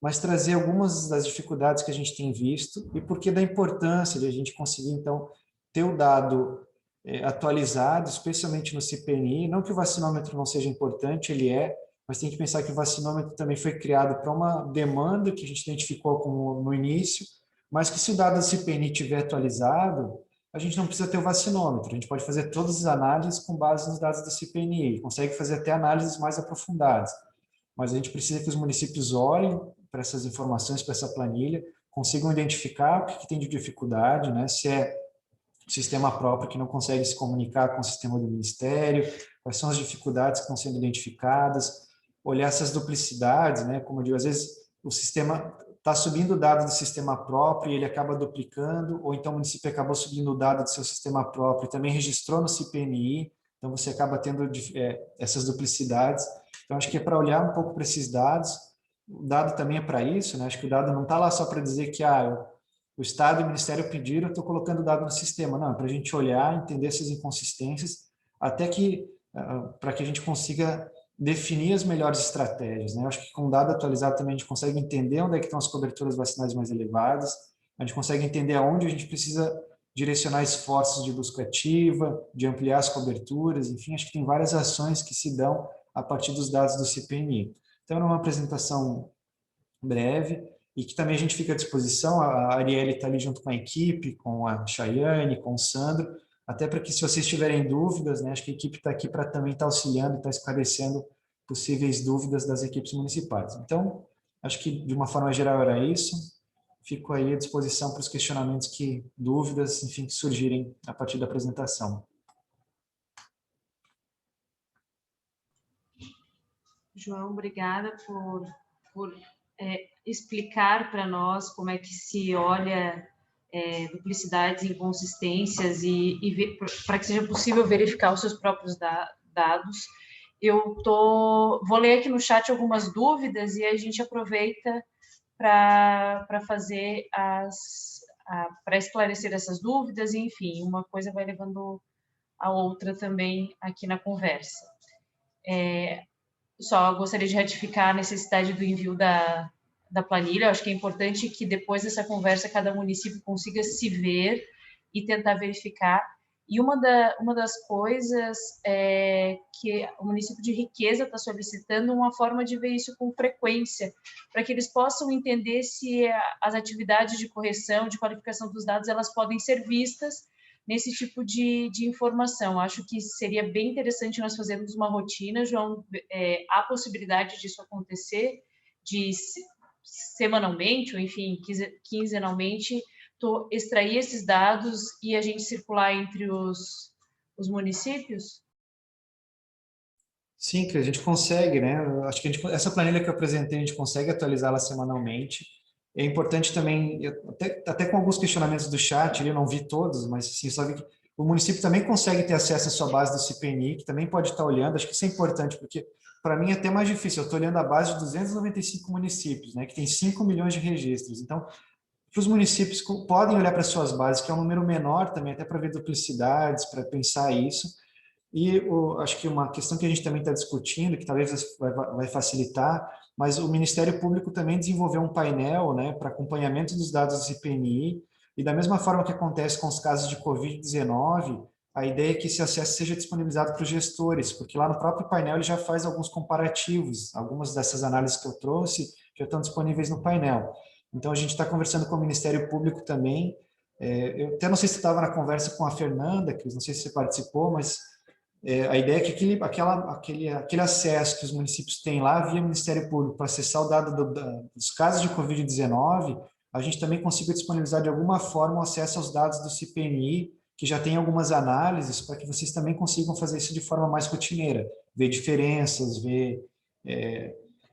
mas trazer algumas das dificuldades que a gente tem visto e por que da importância de a gente conseguir, então, ter o dado atualizado, especialmente no CPNI. Não que o vacinômetro não seja importante, ele mas tem que pensar que o vacinômetro também foi criado para uma demanda que a gente identificou como no início, mas que se o dado do CPNI estiver atualizado, a gente não precisa ter o vacinômetro, a gente pode fazer todas as análises com base nos dados do CPNI, consegue fazer até análises mais aprofundadas, mas a gente precisa que os municípios olhem para essas informações, para essa planilha, consigam identificar o que tem de dificuldade, né? Se é o sistema próprio que não consegue se comunicar com o sistema do Ministério, quais são as dificuldades que estão sendo identificadas, olhar essas duplicidades, né? Como eu digo, às vezes o sistema está subindo o dado do sistema próprio e ele acaba duplicando, ou então o município acabou subindo o dado do seu sistema próprio e também registrou no CPMI, então você acaba tendo essas duplicidades. Então, acho que é para olhar um pouco para esses dados. O dado também é para isso, né? Acho que o dado não está lá só para dizer que o Estado e o Ministério pediram, eu estou colocando o dado no sistema. Não, é para a gente olhar, entender essas inconsistências, até que, para que a gente consiga definir as melhores estratégias, né? Acho que com o dado atualizado também a gente consegue entender onde é que estão as coberturas vacinais mais elevadas, a gente consegue entender aonde a gente precisa direcionar esforços de busca ativa, de ampliar as coberturas, enfim, acho que tem várias ações que se dão a partir dos dados do CPNI. Então, é uma apresentação breve e que também a gente fica à disposição. A Arielle está ali junto com a equipe, com a Chayane, com o Sandro, até para que, se vocês tiverem dúvidas, né, acho que a equipe está aqui para também estar auxiliando e estar esclarecendo possíveis dúvidas das equipes municipais. Então, acho que, de uma forma geral, era isso. Fico aí à disposição para os questionamentos, dúvidas, enfim, que surgirem a partir da apresentação. João, obrigada por explicar para nós como é que se olha duplicidades, inconsistências e para que seja possível verificar os seus próprios dados. Vou ler aqui no chat algumas dúvidas e a gente aproveita para fazer para esclarecer essas dúvidas, e, enfim, uma coisa vai levando a outra também aqui na conversa. Só gostaria de ratificar a necessidade do envio da planilha. Eu acho que é importante que, depois dessa conversa, cada município consiga se ver e tentar verificar. E uma das coisas é que o município de Riqueza está solicitando uma forma de ver isso com frequência, para que eles possam entender se as atividades de correção, de qualificação dos dados, elas podem ser vistas nesse tipo de informação. Acho que seria bem interessante nós fazermos uma rotina, João. Há possibilidade disso acontecer, de semanalmente, ou enfim, quinzenalmente, extrair esses dados e a gente circular entre os municípios? Sim, que a gente consegue, né? Eu acho que essa planilha que eu apresentei, a gente consegue atualizá-la semanalmente. É importante também, até com alguns questionamentos do chat, eu não vi todos, mas assim, só vi que o município também consegue ter acesso à sua base do CPNI, que também pode estar olhando. Acho que isso é importante, porque para mim é até mais difícil. Eu estou olhando a base de 295 municípios, né, que tem 5 milhões de registros. Então, os municípios podem olhar para suas bases, que é um número menor também, até para ver duplicidades, para pensar isso. E acho que uma questão que a gente também está discutindo, que talvez vai facilitar, mas o Ministério Público também desenvolveu um painel, né, para acompanhamento dos dados do CPNI, e da mesma forma que acontece com os casos de Covid-19, a ideia é que esse acesso seja disponibilizado para os gestores, porque lá no próprio painel ele já faz alguns comparativos, algumas dessas análises que eu trouxe já estão disponíveis no painel. Então, a gente está conversando com o Ministério Público também. Eu até não sei se estava na conversa com a Fernanda, que não sei se você participou, mas a ideia é que aquele acesso que os municípios têm lá via Ministério Público para acessar o dado dos casos de Covid-19, a gente também consiga disponibilizar de alguma forma o acesso aos dados do CPNI, que já tem algumas análises, para que vocês também consigam fazer isso de forma mais rotineira, ver diferenças, ver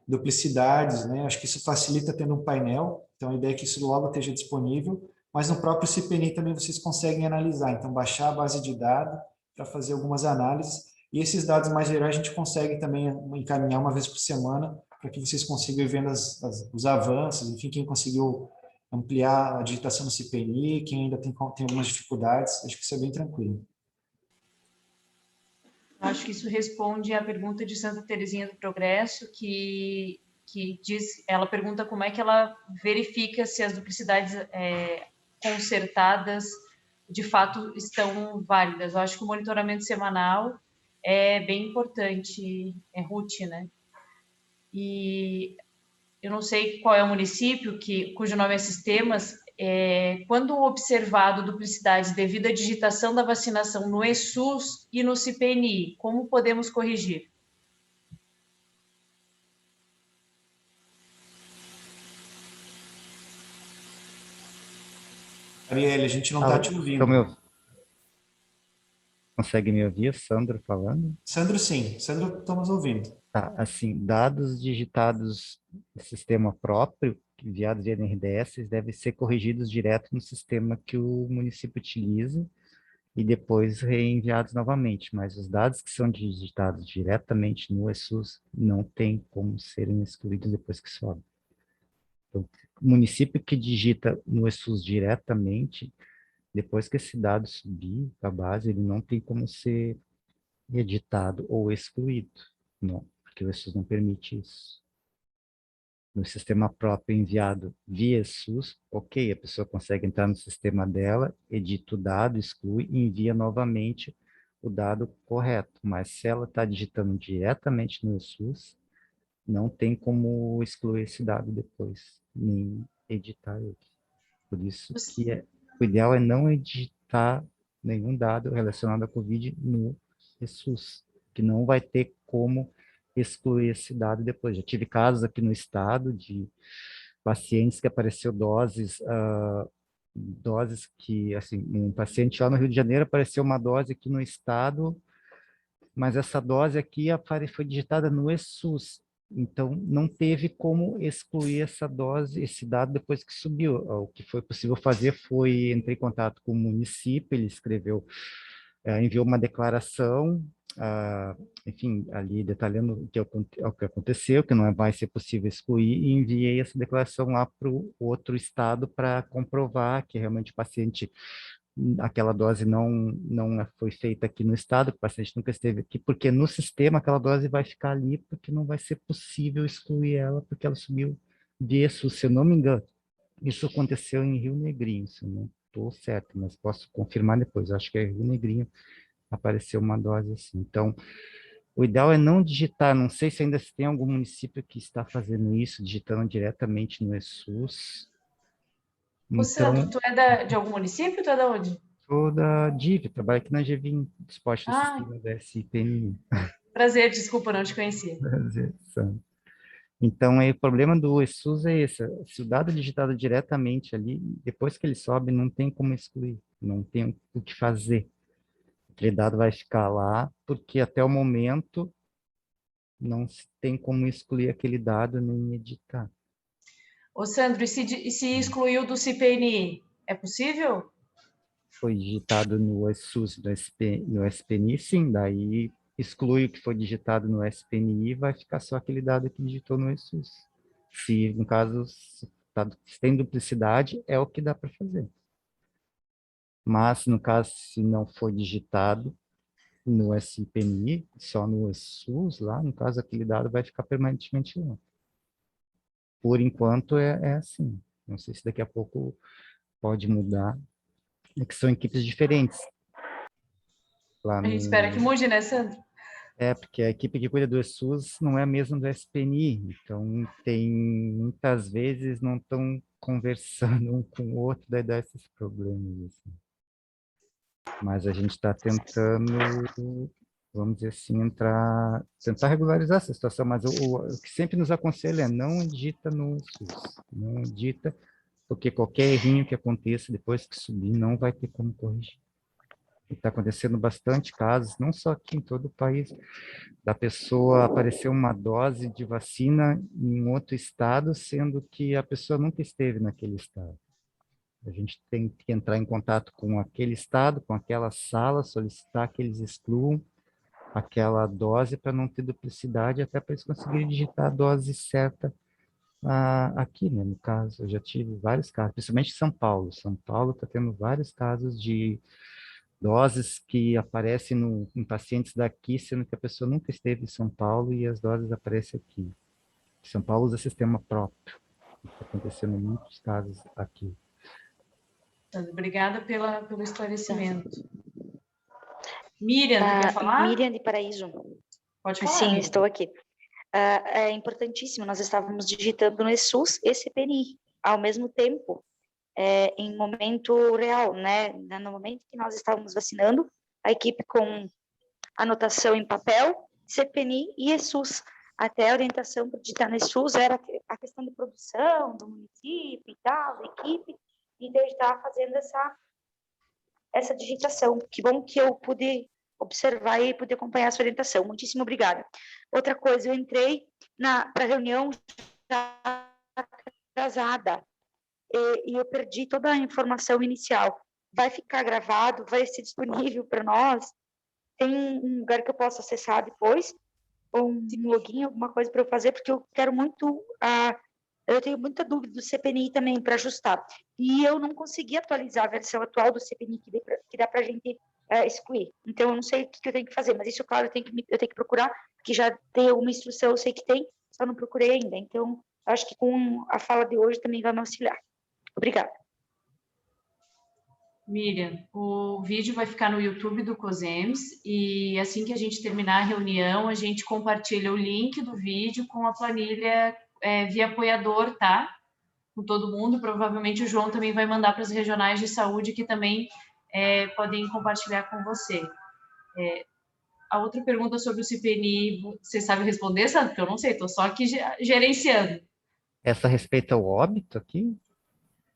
duplicidades, né? Acho que isso facilita tendo um painel, então a ideia é que isso logo esteja disponível, mas no próprio CPNI também vocês conseguem analisar, então baixar a base de dados para fazer algumas análises, e esses dados mais gerais a gente consegue também encaminhar uma vez por semana, para que vocês consigam ir vendo os avanços, enfim, quem conseguiu ampliar a digitação no CPNI, quem ainda tem algumas dificuldades, acho que isso é bem tranquilo. Acho que isso responde à pergunta de Santa Terezinha do Progresso, que ela pergunta como é que ela verifica se as duplicidades consertadas de fato estão válidas. Eu acho que o monitoramento semanal é bem importante, Ruth, né? E eu não sei qual é o município cujo nome é Sistemas. Quando observado duplicidades devido à digitação da vacinação no ESUS e no CPNI, como podemos corrigir? Arielle, a gente não está te ouvindo. Consegue me ouvir, Sandro, falando? Sandro, sim. Sandro, estamos ouvindo. Tá, assim, dados digitados no sistema próprio, enviados via NRDS, devem ser corrigidos direto no sistema que o município utiliza e depois reenviados novamente, mas os dados que são digitados diretamente no ESUS não tem como serem excluídos depois que sobe. Então, o município que digita no ESUS diretamente, depois que esse dado subir para a base, ele não tem como ser editado ou excluído, não, porque o ESUS não permite isso. No sistema próprio enviado via SUS, ok, a pessoa consegue entrar no sistema dela, edita o dado, exclui e envia novamente o dado correto, mas se ela está digitando diretamente no SUS, não tem como excluir esse dado depois, nem editar ele. Por isso que o ideal é não editar nenhum dado relacionado à COVID no SUS, que não vai ter como excluir esse dado depois. Já tive casos aqui no estado de pacientes que apareceu doses que, assim, um paciente lá no Rio de Janeiro apareceu uma dose aqui no estado, mas essa dose aqui foi digitada no SUS. Então, não teve como excluir essa dose, esse dado depois que subiu. O que foi possível fazer foi entrar em contato com o município, ele enviou uma declaração, enfim, ali detalhando o que aconteceu, que não vai ser possível excluir, e enviei essa declaração lá para o outro estado para comprovar que realmente o paciente, aquela dose não foi feita aqui no estado, que o paciente nunca esteve aqui, porque no sistema aquela dose vai ficar ali, porque não vai ser possível excluir ela, porque ela subiu de SUS, se eu não me engano. Isso aconteceu em Rio Negrinho, se eu não estou certo, mas posso confirmar depois. Eu acho que é Rio Negrinho, apareceu uma dose assim. Então, o ideal é não digitar, não sei se ainda se tem algum município que está fazendo isso, digitando diretamente no SUS. Ô, Sandro, Então, tu é de algum município? Tu é da onde? sou da DIV, trabalho aqui na GVIM, Esporte do Ah, Sistema da SIPNI. prazer, desculpa, não te conhecia. Então, o problema do SUS é esse, se o dado é digitado diretamente ali, depois que ele sobe, não tem como excluir, não tem o que fazer. Aquele dado vai ficar lá, porque até o momento não se tem como excluir aquele dado nem editar. Ô, Sandro, e se excluiu do CPNI? É possível? Foi digitado no SUS, no SPNI, sim, daí exclui o que foi digitado no SPNI e vai ficar só aquele dado que digitou no SUS. Se, no caso, se tem duplicidade, é o que dá para fazer. Mas, no caso, se não foi digitado no SPNI, só no SUS, lá, no caso, aquele dado vai ficar permanentemente lá. Por enquanto, é assim. Não sei se daqui a pouco pode mudar. É que são equipes diferentes. Lá A gente espera que no... mude, né, Sandro? Porque a equipe que cuida do SUS não é a mesma do SPNI. Então, muitas vezes não estão conversando um com o outro, daí dá esses problemas. Assim. Mas a gente está tentando, vamos dizer assim, tentar regularizar essa situação, mas o que sempre nos aconselha é não digita no SUS, não digita, porque qualquer errinho que aconteça depois que subir não vai ter como corrigir. Está acontecendo bastante casos, não só aqui em todo o país, da pessoa aparecer uma dose de vacina em outro estado, sendo que a pessoa nunca esteve naquele estado. A gente tem que entrar em contato com aquele estado, com aquela sala, solicitar que eles excluam aquela dose para não ter duplicidade, até para eles conseguirem digitar a dose certa aqui, né, no caso. Eu já tive vários casos, principalmente em São Paulo. São Paulo está tendo vários casos de doses que aparecem em pacientes daqui, sendo que a pessoa nunca esteve em São Paulo e as doses aparecem aqui. São Paulo usa sistema próprio. Está acontecendo muitos casos aqui. Sandro, obrigada pelo esclarecimento. Miriam, tu quer falar? Miriam de Paraíso. Pode falar, Sim, Miriam. estou aqui. É importantíssimo, nós estávamos digitando no SUS e CPNI ao mesmo tempo, em momento real, né? No momento que nós estávamos vacinando, a equipe com anotação em papel, CPNI e SUS. Até a orientação para digitar no SUS era a questão de produção do município e tal, da equipe, e daí estava fazendo essa digitação. Que bom que eu pude observar e pude acompanhar essa orientação. Muitíssimo obrigada. Outra coisa, eu entrei para a reunião já atrasada e eu perdi toda a informação inicial. Vai ficar gravado? Vai ser disponível para nós? Tem um lugar que eu possa acessar depois? Ou um login, alguma coisa para eu fazer? Porque eu quero muito... eu tenho muita dúvida do CPNI também para ajustar. E eu não consegui atualizar a versão atual do CPNI que dá para a gente excluir. Então, eu não sei o que eu tenho que fazer, mas isso, claro, eu tenho que procurar, porque já tem alguma instrução, eu sei que tem, só não procurei ainda. Então, acho que com a fala de hoje também vai me auxiliar. Obrigada. Miriam, o vídeo vai ficar no YouTube do COSEMS e assim que a gente terminar a reunião, a gente compartilha o link do vídeo com a planilha via apoiador, tá? Com todo mundo. Provavelmente o João também vai mandar para as regionais de saúde que também podem compartilhar com você. A outra pergunta sobre o CPNI, você sabe responder, sabe? Porque eu não sei, estou só aqui gerenciando. Essa respeita ao óbito aqui?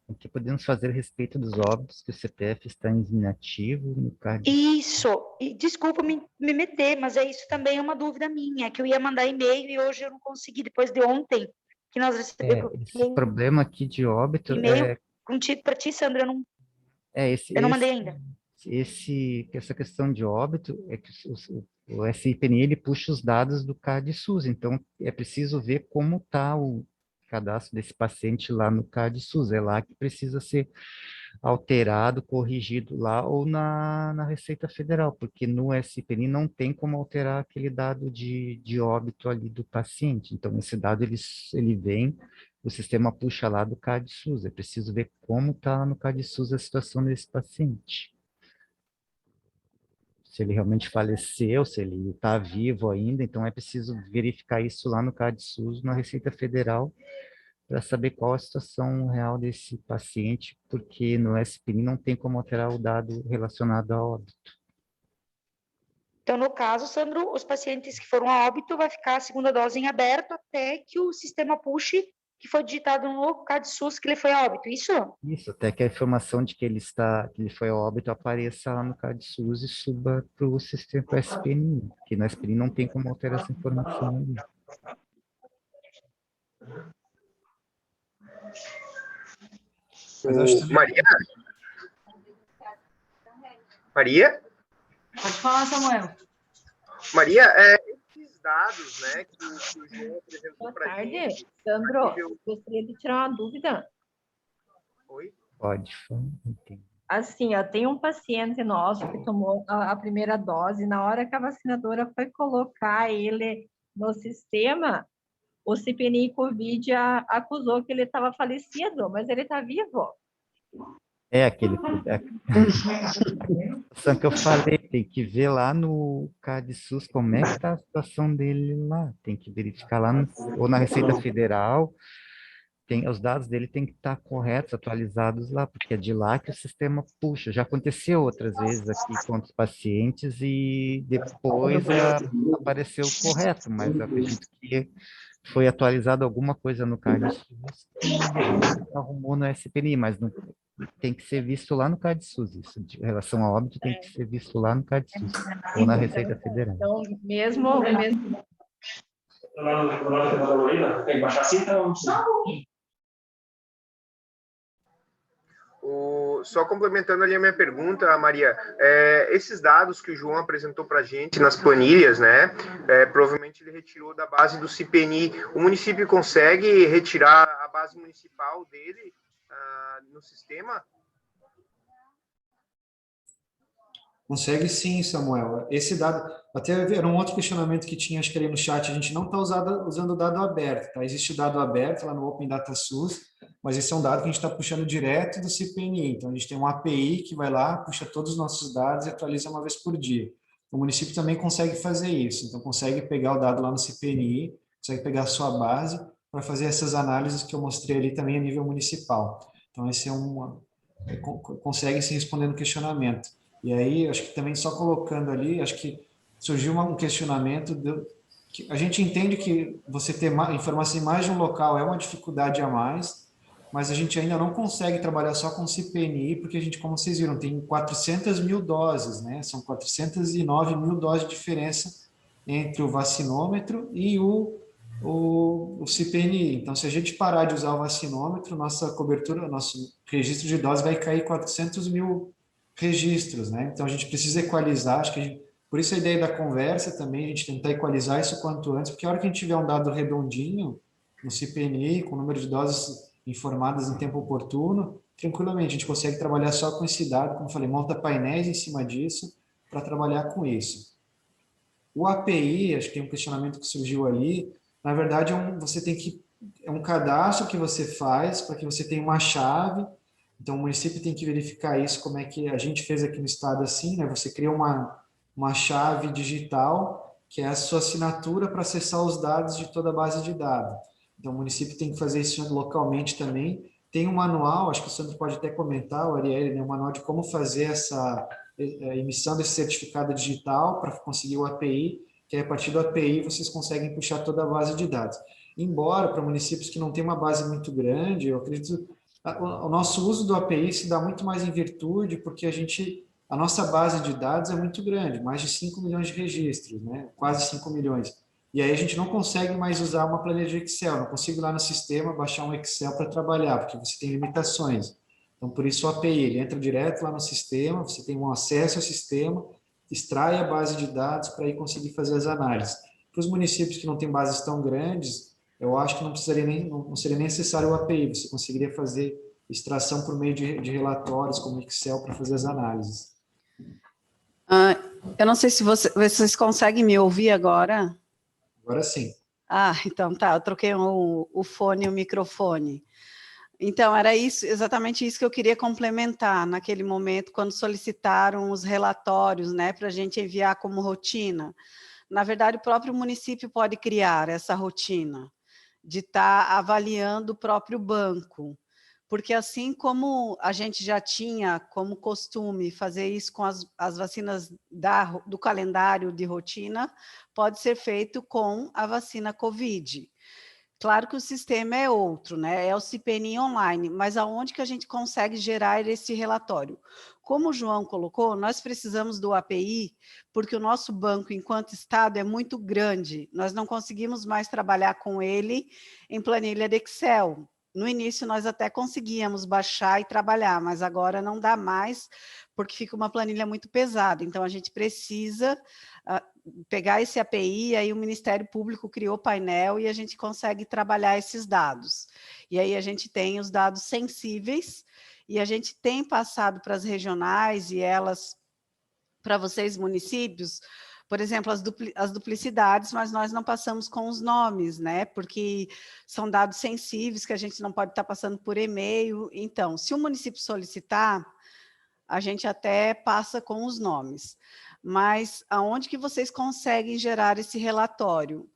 O que podemos fazer a respeito dos óbitos que o CPF está inativo no CAD? Isso, e desculpa me meter, mas isso também é uma dúvida minha, que eu ia mandar e-mail e hoje eu não consegui, depois de ontem, que nós recebemos Esse problema aqui de óbito e-mail contigo, para ti, Sandra, eu não mandei ainda. Essa questão de óbito é que o SIPNI ele puxa os dados do CAD-SUS, então é preciso ver como está o cadastro desse paciente lá no CAD-SUS, é lá que precisa ser alterado, corrigido lá ou na Receita Federal, porque no SIPNI não tem como alterar aquele dado de óbito ali do paciente, então esse dado ele vem, o sistema puxa lá do CAD-SUS, é preciso ver como está no CAD-SUS a situação desse paciente. Se ele realmente faleceu, se ele está vivo ainda, então é preciso verificar isso lá no CAD-SUS, na Receita Federal, para saber qual a situação real desse paciente, porque no SPNI não tem como alterar o dado relacionado a óbito. Então, no caso, Sandro, os pacientes que foram a óbito vai ficar a segunda dose em aberto até que o sistema puxe que foi digitado no CAD-SUS que ele foi a óbito, isso? Isso, até que a informação de que ele foi a óbito apareça lá no CAD-SUS e suba para o sistema pro SPNI, porque no SPNI não tem como alterar essa informação ali. Maria? Maria? Pode falar, Samuel. Maria, esses dados, né, que o João apresentou para a gente... Sandro, gostaria de tirar uma dúvida. Oi? Pode falar. Assim, ó, tem um paciente nosso que tomou a primeira dose, na hora que a vacinadora foi colocar ele no sistema, o CPNI Covid acusou que ele estava falecido, mas ele está vivo. É aquele só que eu falei, tem que ver lá no CAD-SUS como é que está a situação dele lá. Tem que verificar lá, ou na Receita Federal, os dados dele têm que estar corretos, atualizados lá, porque é de lá que o sistema puxa. Já aconteceu outras vezes aqui com outros pacientes e depois apareceu correto, mas eu acredito que foi atualizado alguma coisa no CAD-SUS e depois arrumou no SPNI, mas não, tem que ser visto lá no CAD-SUS. Isso, de relação a óbito, tem que ser visto lá no CAD-SUS ou na Receita Federal. Então, mesmo Só complementando ali a minha pergunta, Maria, esses dados que o João apresentou para a gente nas planilhas, né, provavelmente ele retirou da base do CPNI. O município consegue retirar a base municipal dele no sistema? Consegue sim, Samuel. Esse dado, até era um outro questionamento que tinha, acho que ali no chat, a gente não está usando o dado aberto, tá? Existe o dado aberto lá no Open Data SUS, mas esse é um dado que a gente está puxando direto do CPNI. Então, a gente tem uma API que vai lá, puxa todos os nossos dados e atualiza uma vez por dia. O município também consegue fazer isso, então consegue pegar o dado lá no CPNI, consegue pegar a sua base para fazer essas análises que eu mostrei ali também a nível municipal. Então, esse é consegue se responder no questionamento. E aí, acho que também só colocando ali, acho que surgiu um questionamento, que a gente entende que você ter informação em mais de um local é uma dificuldade a mais, mas a gente ainda não consegue trabalhar só com CPNI, porque a gente, como vocês viram, tem 400 mil doses, né? São 409 mil doses de diferença entre o vacinômetro e o CPNI. Então, se a gente parar de usar o vacinômetro, nossa cobertura, nosso registro de doses vai cair 400 mil registros, né? Então a gente precisa equalizar, acho que por isso a ideia da conversa também, a gente tentar equalizar isso quanto antes, porque a hora que a gente tiver um dado redondinho no CPNI, com o número de doses informadas em tempo oportuno, tranquilamente, a gente consegue trabalhar só com esse dado, como eu falei, monta painéis em cima disso para trabalhar com isso. O API, acho que tem um questionamento que surgiu ali, na verdade você tem que, é um cadastro que você faz para que você tenha uma chave Então, o município tem que verificar isso, como é que a gente fez aqui no estado assim, né? Você cria uma chave digital, que é a sua assinatura para acessar os dados de toda a base de dados. Então, o município tem que fazer isso localmente também. Tem um manual, acho que o Sandro pode até comentar, o Ariel, né? Um manual de como fazer essa emissão desse certificado digital para conseguir o API, que aí, a partir do API vocês conseguem puxar toda a base de dados. Embora para municípios que não têm uma base muito grande, eu acredito o nosso uso do API se dá muito mais em virtude porque a nossa base de dados é muito grande, mais de 5 milhões de registros, né? Quase 5 milhões. E aí a gente não consegue mais usar uma planilha de Excel, não consigo ir lá no sistema baixar um Excel para trabalhar, porque você tem limitações. Então, por isso o API, ele entra direto lá no sistema, você tem um acesso ao sistema, extrai a base de dados para aí conseguir fazer as análises. Para os municípios que não têm bases tão grandes, eu acho que não seria nem necessário o API, você conseguiria fazer extração por meio de relatórios como Excel para fazer as análises. Eu não sei se vocês conseguem me ouvir agora. Agora sim. Então tá, eu troquei o fone e o microfone. Então, era isso, exatamente isso que eu queria complementar naquele momento, quando solicitaram os relatórios, né, para a gente enviar como rotina. Na verdade, o próprio município pode criar essa rotina de estar avaliando o próprio banco, porque assim como a gente já tinha como costume fazer isso com as vacinas do calendário de rotina, pode ser feito com a vacina COVID. Claro que o sistema é outro, né? É o CPNI online, mas aonde que a gente consegue gerar esse relatório? Como o João colocou, nós precisamos do API, porque o nosso banco, enquanto Estado, é muito grande. Nós não conseguimos mais trabalhar com ele em planilha de Excel. No início, nós até conseguíamos baixar e trabalhar, mas agora não dá mais, porque fica uma planilha muito pesada. Então, a gente precisa pegar esse API, aí o Ministério Público criou painel e a gente consegue trabalhar esses dados. E aí a gente tem os dados sensíveis e a gente tem passado para as regionais e elas, para vocês municípios, por exemplo, as duplicidades, mas nós não passamos com os nomes, né? Porque são dados sensíveis que a gente não pode estar passando por e-mail. Então, se o município solicitar, a gente até passa com os nomes. Mas aonde que vocês conseguem gerar esse relatório?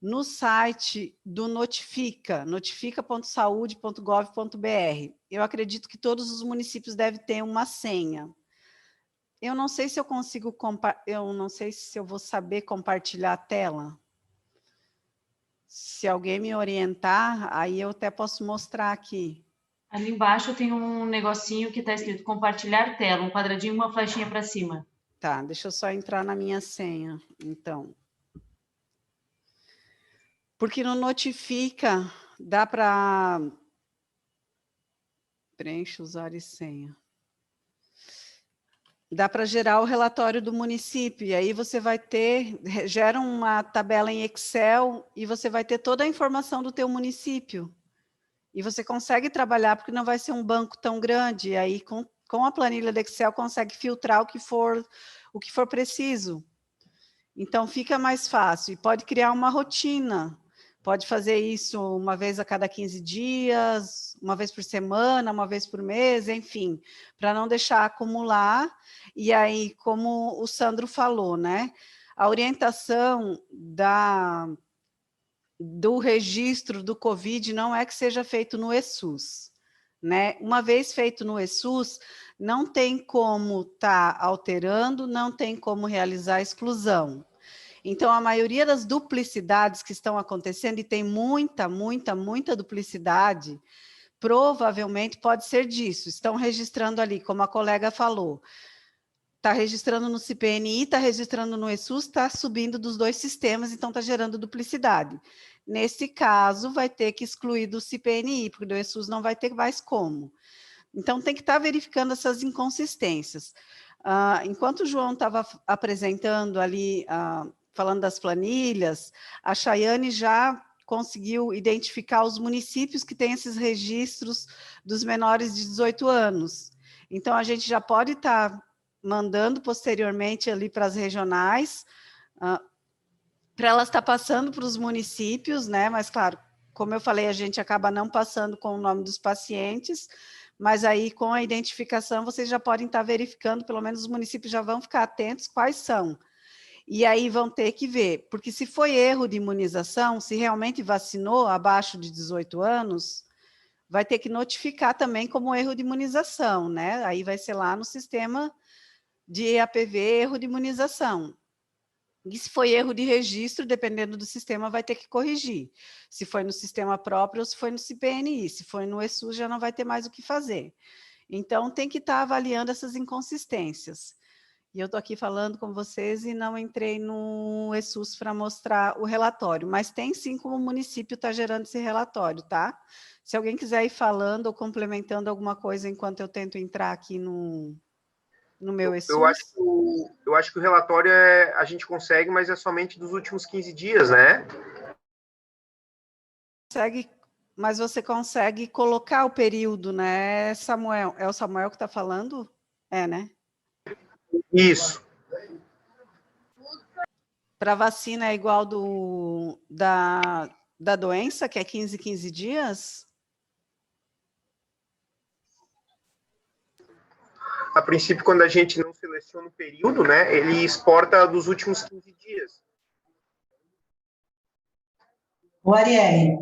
No site do Notifica, notifica.saude.gov.br. Eu acredito que todos os municípios devem ter uma senha. Eu não sei se eu consigo, eu não sei se eu vou saber compartilhar a tela. Se alguém me orientar, aí eu até posso mostrar aqui. Ali embaixo tem um negocinho que está escrito compartilhar tela, um quadradinho e uma flechinha para cima. Tá, deixa eu só entrar na minha senha, então. Porque no Notifica, dá para... Preenche, usar e senha. Dá para gerar o relatório do município, e aí você vai ter, gera uma tabela em Excel, e você vai ter toda a informação do teu município. E você consegue trabalhar, porque não vai ser um banco tão grande, e aí com a planilha do Excel consegue filtrar o que for preciso. Então, fica mais fácil. E pode criar uma rotina. Pode fazer isso uma vez a cada 15 dias, uma vez por semana, uma vez por mês, enfim, para não deixar acumular. E aí, como o Sandro falou, né? A orientação do registro do COVID não é que seja feito no ESUS, né? Uma vez feito no ESUS, não tem como estar alterando, não tem como realizar a exclusão. Então, a maioria das duplicidades que estão acontecendo, e tem muita duplicidade, provavelmente pode ser disso. Estão registrando ali, como a colega falou, está registrando no CPNI, está registrando no ESUS, está subindo dos dois sistemas, então está gerando duplicidade. Nesse caso, vai ter que excluir do CPNI, porque do ESUS não vai ter mais como. Então, tem que estar verificando essas inconsistências. Enquanto o João estava apresentando ali, falando das planilhas, a Chayane já conseguiu identificar os municípios que têm esses registros dos menores de 18 anos. Então, a gente já pode estar mandando posteriormente ali para as regionais, para elas estar passando para os municípios, né? Mas, claro, como eu falei, a gente acaba não passando com o nome dos pacientes, mas aí com a identificação vocês já podem estar verificando, pelo menos os municípios já vão ficar atentos quais são. E aí vão ter que ver, porque se foi erro de imunização, se realmente vacinou abaixo de 18 anos, vai ter que notificar também como erro de imunização, né? Aí vai ser lá no sistema de APV, erro de imunização. E se foi erro de registro, dependendo do sistema, vai ter que corrigir. Se foi no sistema próprio ou se foi no CPNI. Se foi no ESUS, já não vai ter mais o que fazer. Então, tem que estar avaliando essas inconsistências. E eu estou aqui falando com vocês e não entrei no ESUS para mostrar o relatório, mas tem sim como o município está gerando esse relatório, tá? Se alguém quiser ir falando ou complementando alguma coisa enquanto eu tento entrar aqui no meu ESUS. Eu acho que o relatório a gente consegue, mas é somente dos últimos 15 dias, né? Mas você consegue colocar o período, né, Samuel? É o Samuel que está falando? É, né? Isso. Para vacina é igual da doença, que é 15 dias? A princípio, quando a gente não seleciona o período, né, ele exporta dos últimos 15 dias. O Arielle.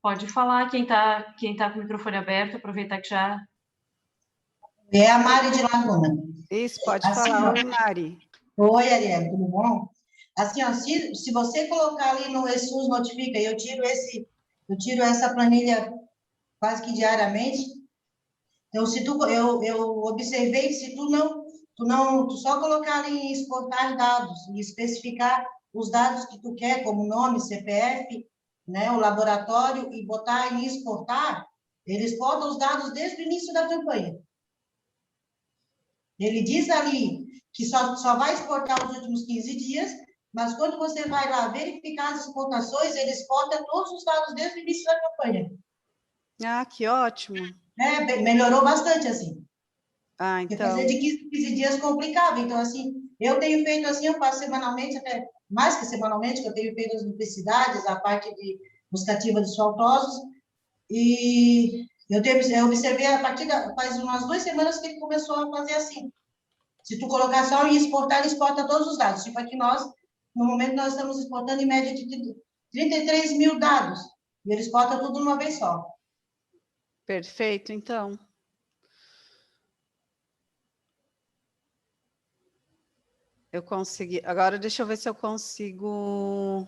Pode falar, quem tá com o microfone aberto, aproveitar que já... É a Mari de Laguna. Isso, pode Assim, falar. ó. Oi, Mari. Oi, Arielle, tudo bom? Assim, ó, se você colocar ali no ESUS notifica, eu tiro essa planilha quase que diariamente. Então, eu observei que se tu só colocar ali em exportar dados e especificar os dados que tu quer, como nome, CPF, né, o laboratório, e botar em exportar, ele exporta os dados desde o início da campanha. Ele diz ali que só vai exportar os últimos 15 dias, mas quando você vai lá verificar as exportações, ele exporta todos os dados desde o início da campanha. Ah, que ótimo. Melhorou bastante, assim. Ah, Porque então... fazer de 15 dias complicava. Então, assim, eu tenho feito assim, eu faço semanalmente, até mais que semanalmente, que eu tenho feito as necessidades, a parte de buscativa dos faltosos, e eu observei a partir faz umas 2 semanas que ele começou a fazer assim. Se tu colocar só em exportar, ele exporta todos os dados. Tipo, aqui no momento, nós estamos exportando em média de 33 mil dados, e ele exporta tudo de uma vez só. Perfeito, então. Eu consegui. Agora, deixa eu ver se eu consigo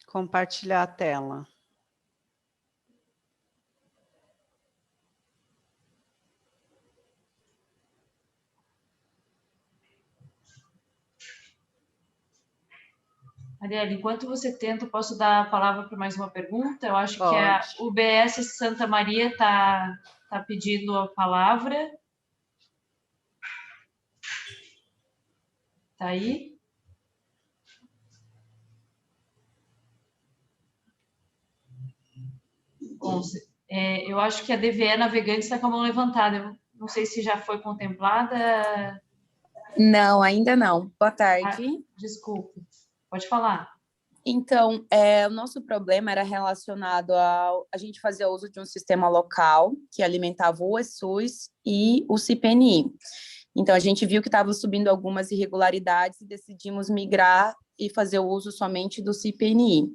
compartilhar a tela. Arielle, enquanto você tenta, eu posso dar a palavra para mais uma pergunta? Eu acho Pode. que a UBS Santa Maria está pedindo a palavra. Está aí? Bom, eu acho que a DVE Navegante está com a mão levantada. Eu não sei se já foi contemplada. Não, ainda não. Boa tarde. Desculpe. Pode falar. Então, o nosso problema era relacionado a gente fazer uso de um sistema local que alimentava o ESUS e o CPNI. Então, a gente viu que estava subindo algumas irregularidades e decidimos migrar e fazer o uso somente do CPNI.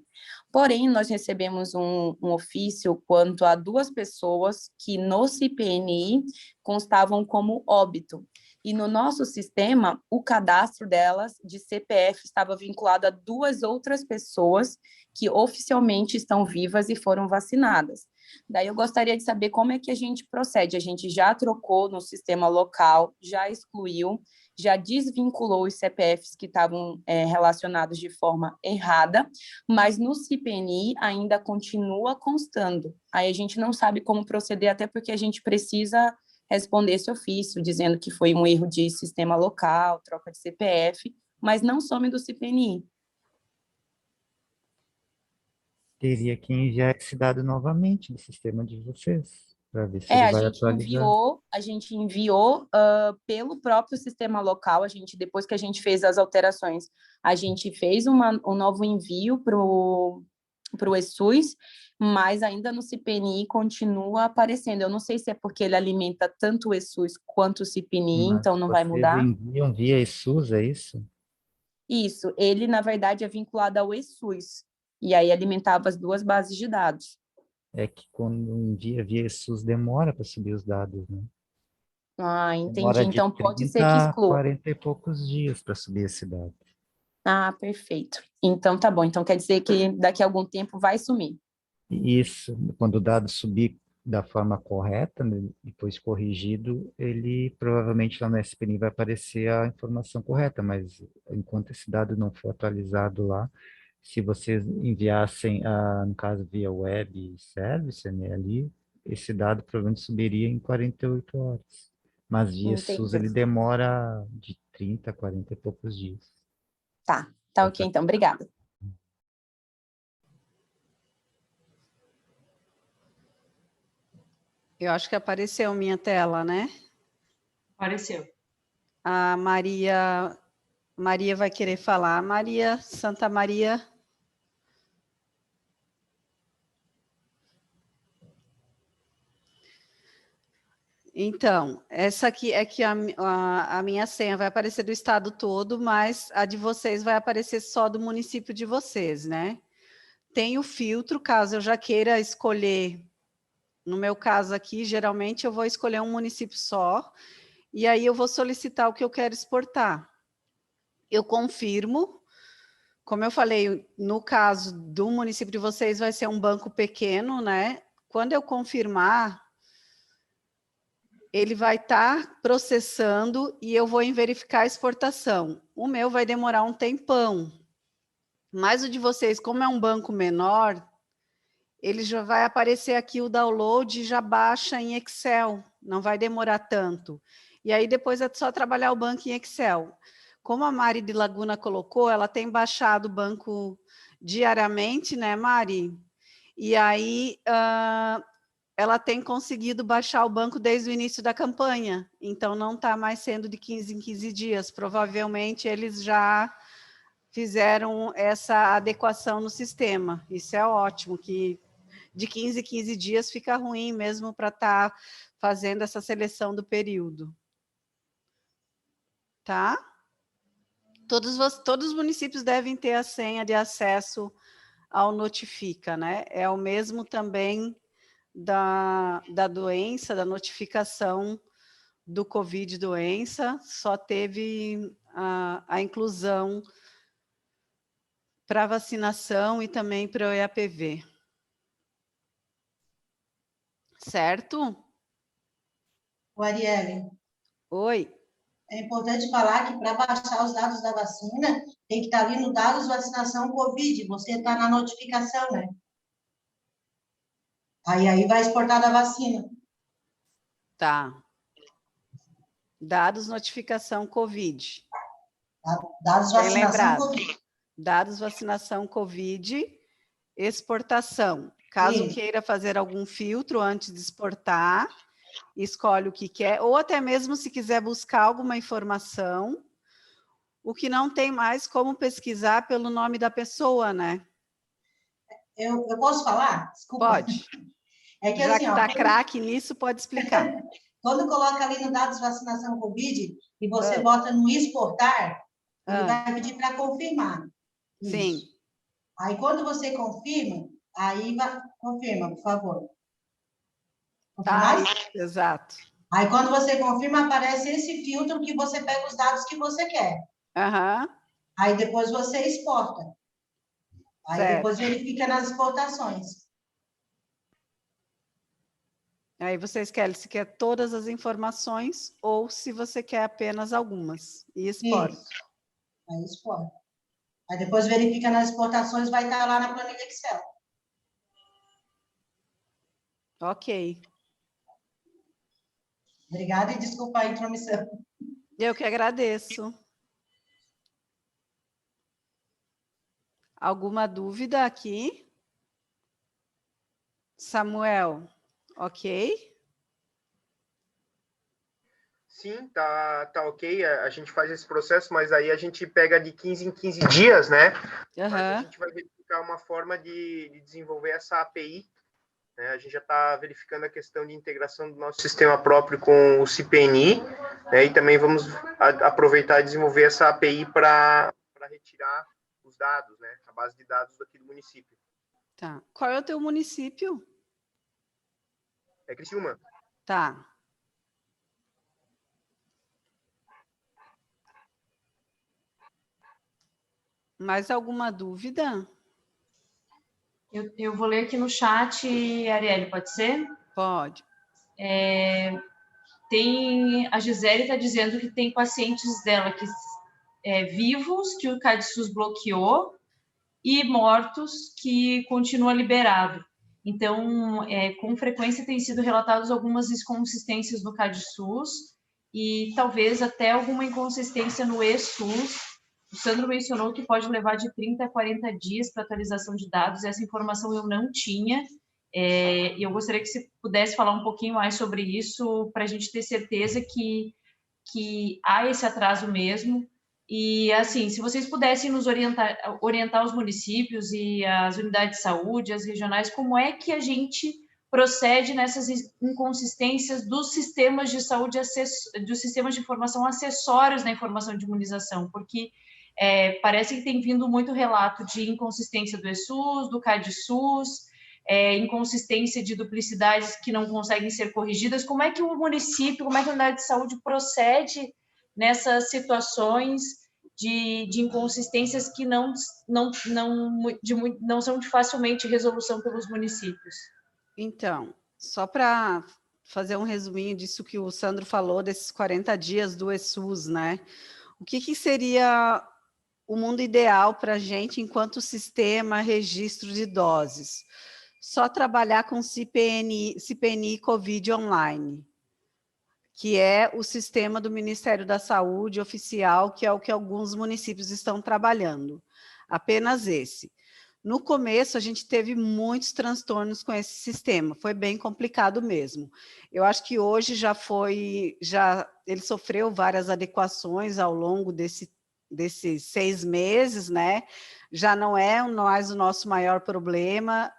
Porém, nós recebemos um ofício quanto a 2 pessoas que no CPNI constavam como óbito. E no nosso sistema, o cadastro delas de CPF estava vinculado a 2 outras pessoas que oficialmente estão vivas e foram vacinadas. Daí eu gostaria de saber como é que a gente procede. A gente já trocou no sistema local, já excluiu, já desvinculou os CPFs que estavam relacionados de forma errada, mas no CPNI ainda continua constando. Aí a gente não sabe como proceder, até porque a gente precisa responder esse ofício, dizendo que foi um erro de sistema local, troca de CPF, mas não some do CPNI. Teria que enviar esse dado novamente do sistema de vocês, para ver se ele vai atualizar. A gente enviou pelo próprio sistema local, depois que a gente fez as alterações, a gente fez um novo envio para o ESUS, mas ainda no CPNI continua aparecendo. Eu não sei se é porque ele alimenta tanto o ESUS quanto o CPNI, Mas então não vai vocês mudar. enviam via ESUS, é isso? Isso, ele na verdade é vinculado ao ESUS, e aí alimentava as duas bases de dados. É que quando envia via ESUS demora para subir os dados, né? Ah, entendi. Demora de Então pode 30 ser que a exclua. 40 e poucos dias para subir esse dado. Ah, perfeito. Então tá bom. Então quer dizer que daqui a algum tempo vai sumir. Isso, quando o dado subir da forma correta, né, depois corrigido, ele provavelmente lá no SPNI vai aparecer a informação correta, mas enquanto esse dado não for atualizado lá, se vocês enviassem, no caso via web service, né, ali, esse dado provavelmente subiria em 48 horas. Mas via SUS Entendi. ele demora de 30 a 40 e poucos dias. Tá ok, então, obrigada. Eu acho que apareceu minha tela, né? Apareceu. A Maria vai querer falar. Maria, Santa Maria. Então, essa aqui é que a minha senha vai aparecer do estado todo, mas a de vocês vai aparecer só do município de vocês, né? Tem o filtro, caso eu já queira escolher, no meu caso aqui, geralmente eu vou escolher um município só, e aí eu vou solicitar o que eu quero exportar. Eu confirmo, como eu falei, no caso do município de vocês vai ser um banco pequeno, né? Quando eu confirmar, ele vai estar processando e eu vou em verificar a exportação. O meu vai demorar um tempão, mas o de vocês, como é um banco menor, ele já vai aparecer aqui o download e já baixa em Excel, não vai demorar tanto. E aí depois é só trabalhar o banco em Excel. Como a Mari de Laguna colocou, ela tem baixado o banco diariamente, né, Mari? E aí ela tem conseguido baixar o banco desde o início da campanha, então não está mais sendo de 15 em 15 dias. Provavelmente eles já fizeram essa adequação no sistema. Isso é ótimo, que de 15 em 15 dias fica ruim mesmo para estar fazendo essa seleção do período. Tá? Todos os municípios devem ter a senha de acesso ao Notifica, né? É o mesmo também da doença, da notificação do Covid doença, só teve a inclusão para vacinação e também para o EAPV. Certo? O Arielle, Oi. é importante falar que para baixar os dados da vacina, tem que estar ali no dados vacinação Covid, você está na notificação, né? Aí vai exportar da vacina. Tá. Dados notificação Covid. Dados Bem vacinação lembrado. Covid. Dados vacinação Covid, exportação. Caso queira fazer algum filtro antes de exportar, escolhe o que quer, ou até mesmo se quiser buscar alguma informação, o que não tem mais como pesquisar pelo nome da pessoa, né? Eu posso falar? Desculpa. Pode. É que já assim, que está craque nisso, pode explicar. Quando coloca ali no dados vacinação Covid e você bota no exportar, ele vai pedir para confirmar. Isso. Sim. Aí quando você confirma, confirma, por favor. Tá, exato. Aí quando você confirma, aparece esse filtro que você pega os dados que você quer. Aí depois você exporta. Aí depois verifica nas exportações. Aí você escolhe se quer todas as informações ou se você quer apenas algumas. E exporta. Isso. Aí exporta. Aí depois verifica nas exportações, vai estar lá na planilha Excel. Ok. Obrigada e desculpa a intromissão. Eu que agradeço. Alguma dúvida aqui? Samuel, ok? Sim, tá ok, a gente faz esse processo, mas aí a gente pega de 15 em 15 dias, né? Mas a gente vai verificar uma forma de desenvolver essa API, né? A gente já está verificando a questão de integração do nosso sistema próprio com o CPNI, né? E também vamos aproveitar e desenvolver essa API para retirar os dados, né? A base de dados aqui do município. Tá. Qual é o teu município? É Criciúma. Tá. Mais alguma dúvida? Eu vou ler aqui no chat, Arielle, pode ser? Pode. A Gisele está dizendo que tem pacientes dela que vivos, que o CADSUS bloqueou, e mortos, que continua liberado. Então, com frequência tem sido relatados algumas inconsistências no CADSUS e talvez até alguma inconsistência no eSUS. O Sandro mencionou que pode levar de 30 a 40 dias para atualização de dados, essa informação eu não tinha, e eu gostaria que você pudesse falar um pouquinho mais sobre isso, para a gente ter certeza que há esse atraso mesmo. E, assim, se vocês pudessem nos orientar os municípios e as unidades de saúde, as regionais, como é que a gente procede nessas inconsistências dos sistemas de saúde, dos sistemas de informação acessórios na informação de imunização, porque parece que tem vindo muito relato de inconsistência do eSUS, do CADSUS, inconsistência de duplicidades que não conseguem ser corrigidas. Como é que o município, como é que a unidade de saúde procede nessas situações de inconsistências que não são de facilmente resolução pelos municípios? Então, só para fazer um resuminho disso que o Sandro falou, desses 40 dias do eSUS, né? O que seria o mundo ideal para a gente enquanto sistema registro de doses? Só trabalhar com CPNI Covid online, que é o sistema do Ministério da Saúde oficial, que é o que alguns municípios estão trabalhando. Apenas esse. No começo, a gente teve muitos transtornos com esse sistema, foi bem complicado mesmo. Eu acho que hoje ele sofreu várias adequações ao longo desses 6 meses, né? Já não é mais o nosso maior problema,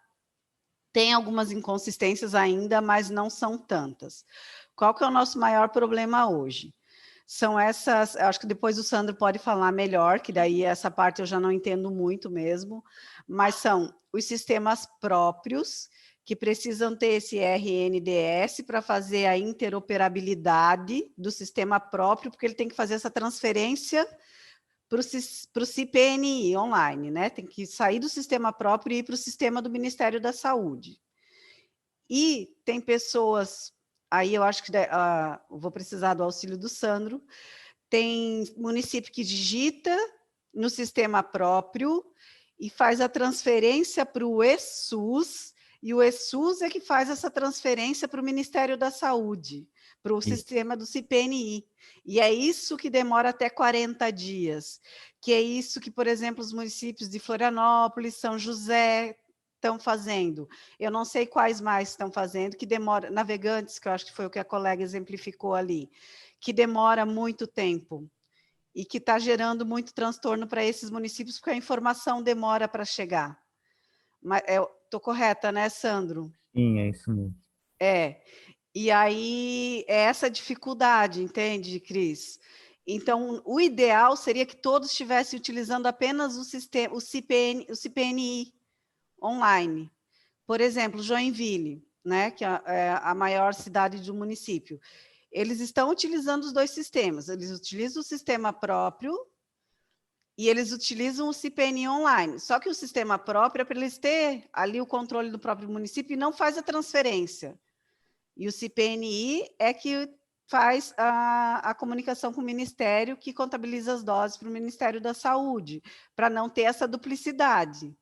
tem algumas inconsistências ainda, mas não são tantas. Qual que é o nosso maior problema hoje? São essas, acho que depois o Sandro pode falar melhor, que daí essa parte eu já não entendo muito mesmo, mas são os sistemas próprios, que precisam ter esse RNDS para fazer a interoperabilidade do sistema próprio, porque ele tem que fazer essa transferência para o CPNI online, né? Tem que sair do sistema próprio e ir para o sistema do Ministério da Saúde. E tem pessoas, aí eu acho que vou precisar do auxílio do Sandro, tem município que digita no sistema próprio e faz a transferência para o eSUS, e o eSUS é que faz essa transferência para o Ministério da Saúde, para o sistema do CPNI. E é isso que demora até 40 dias, que é isso que, por exemplo, os municípios de Florianópolis, São José estão fazendo. Eu não sei quais mais estão fazendo, que demora, Navegantes, que eu acho que foi o que a colega exemplificou ali, que demora muito tempo e que está gerando muito transtorno para esses municípios, porque a informação demora para chegar. Mas estou correta, né, Sandro? Sim, é isso mesmo. E aí é essa dificuldade, entende, Cris? Então, o ideal seria que todos estivessem utilizando apenas o CPNI online. Por exemplo, Joinville, né, que é a maior cidade do município. Eles estão utilizando os dois sistemas. Eles utilizam o sistema próprio e eles utilizam o CPNI online. Só que o sistema próprio é para eles ter ali o controle do próprio município e não faz a transferência. E o CPNI é que faz a comunicação com o Ministério, que contabiliza as doses para o Ministério da Saúde, para não ter essa duplicidade.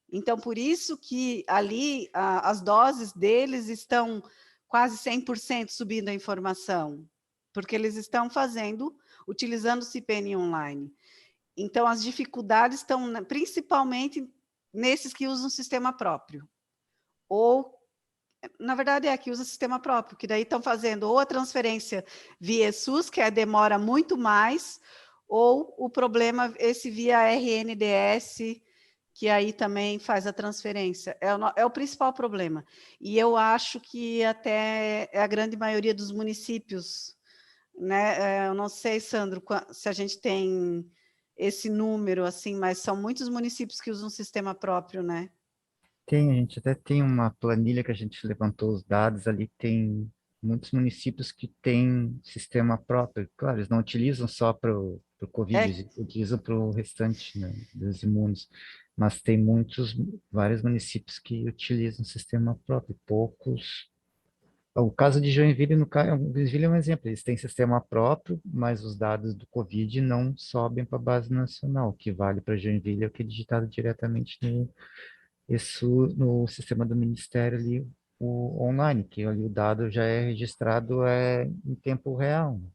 Então, por isso que ali as doses deles estão quase 100% subindo a informação, porque eles estão utilizando o CPNI online. Então, as dificuldades estão principalmente nesses que usam o sistema próprio, ou Na verdade, é que usa sistema próprio, que daí estão fazendo ou a transferência via SUS, que demora muito mais, ou o problema, esse via RNDS, que aí também faz a transferência. É o principal problema. E eu acho que até a grande maioria dos municípios, né? Eu não sei, Sandro, se a gente tem esse número, assim, mas são muitos municípios que usam sistema próprio, né? Tem, a gente até tem uma planilha que a gente levantou os dados ali, tem muitos municípios que têm sistema próprio. Claro, eles não utilizam só para o Covid, eles utilizam para o restante, né, dos imunos, mas tem vários municípios que utilizam sistema próprio, poucos. O caso de Joinville, Joinville é um exemplo, eles têm sistema próprio, mas os dados do Covid não sobem para a base nacional. O que vale para Joinville é o que é digitado diretamente isso no sistema do Ministério ali, o online, que ali o dado já é registrado em tempo real, né?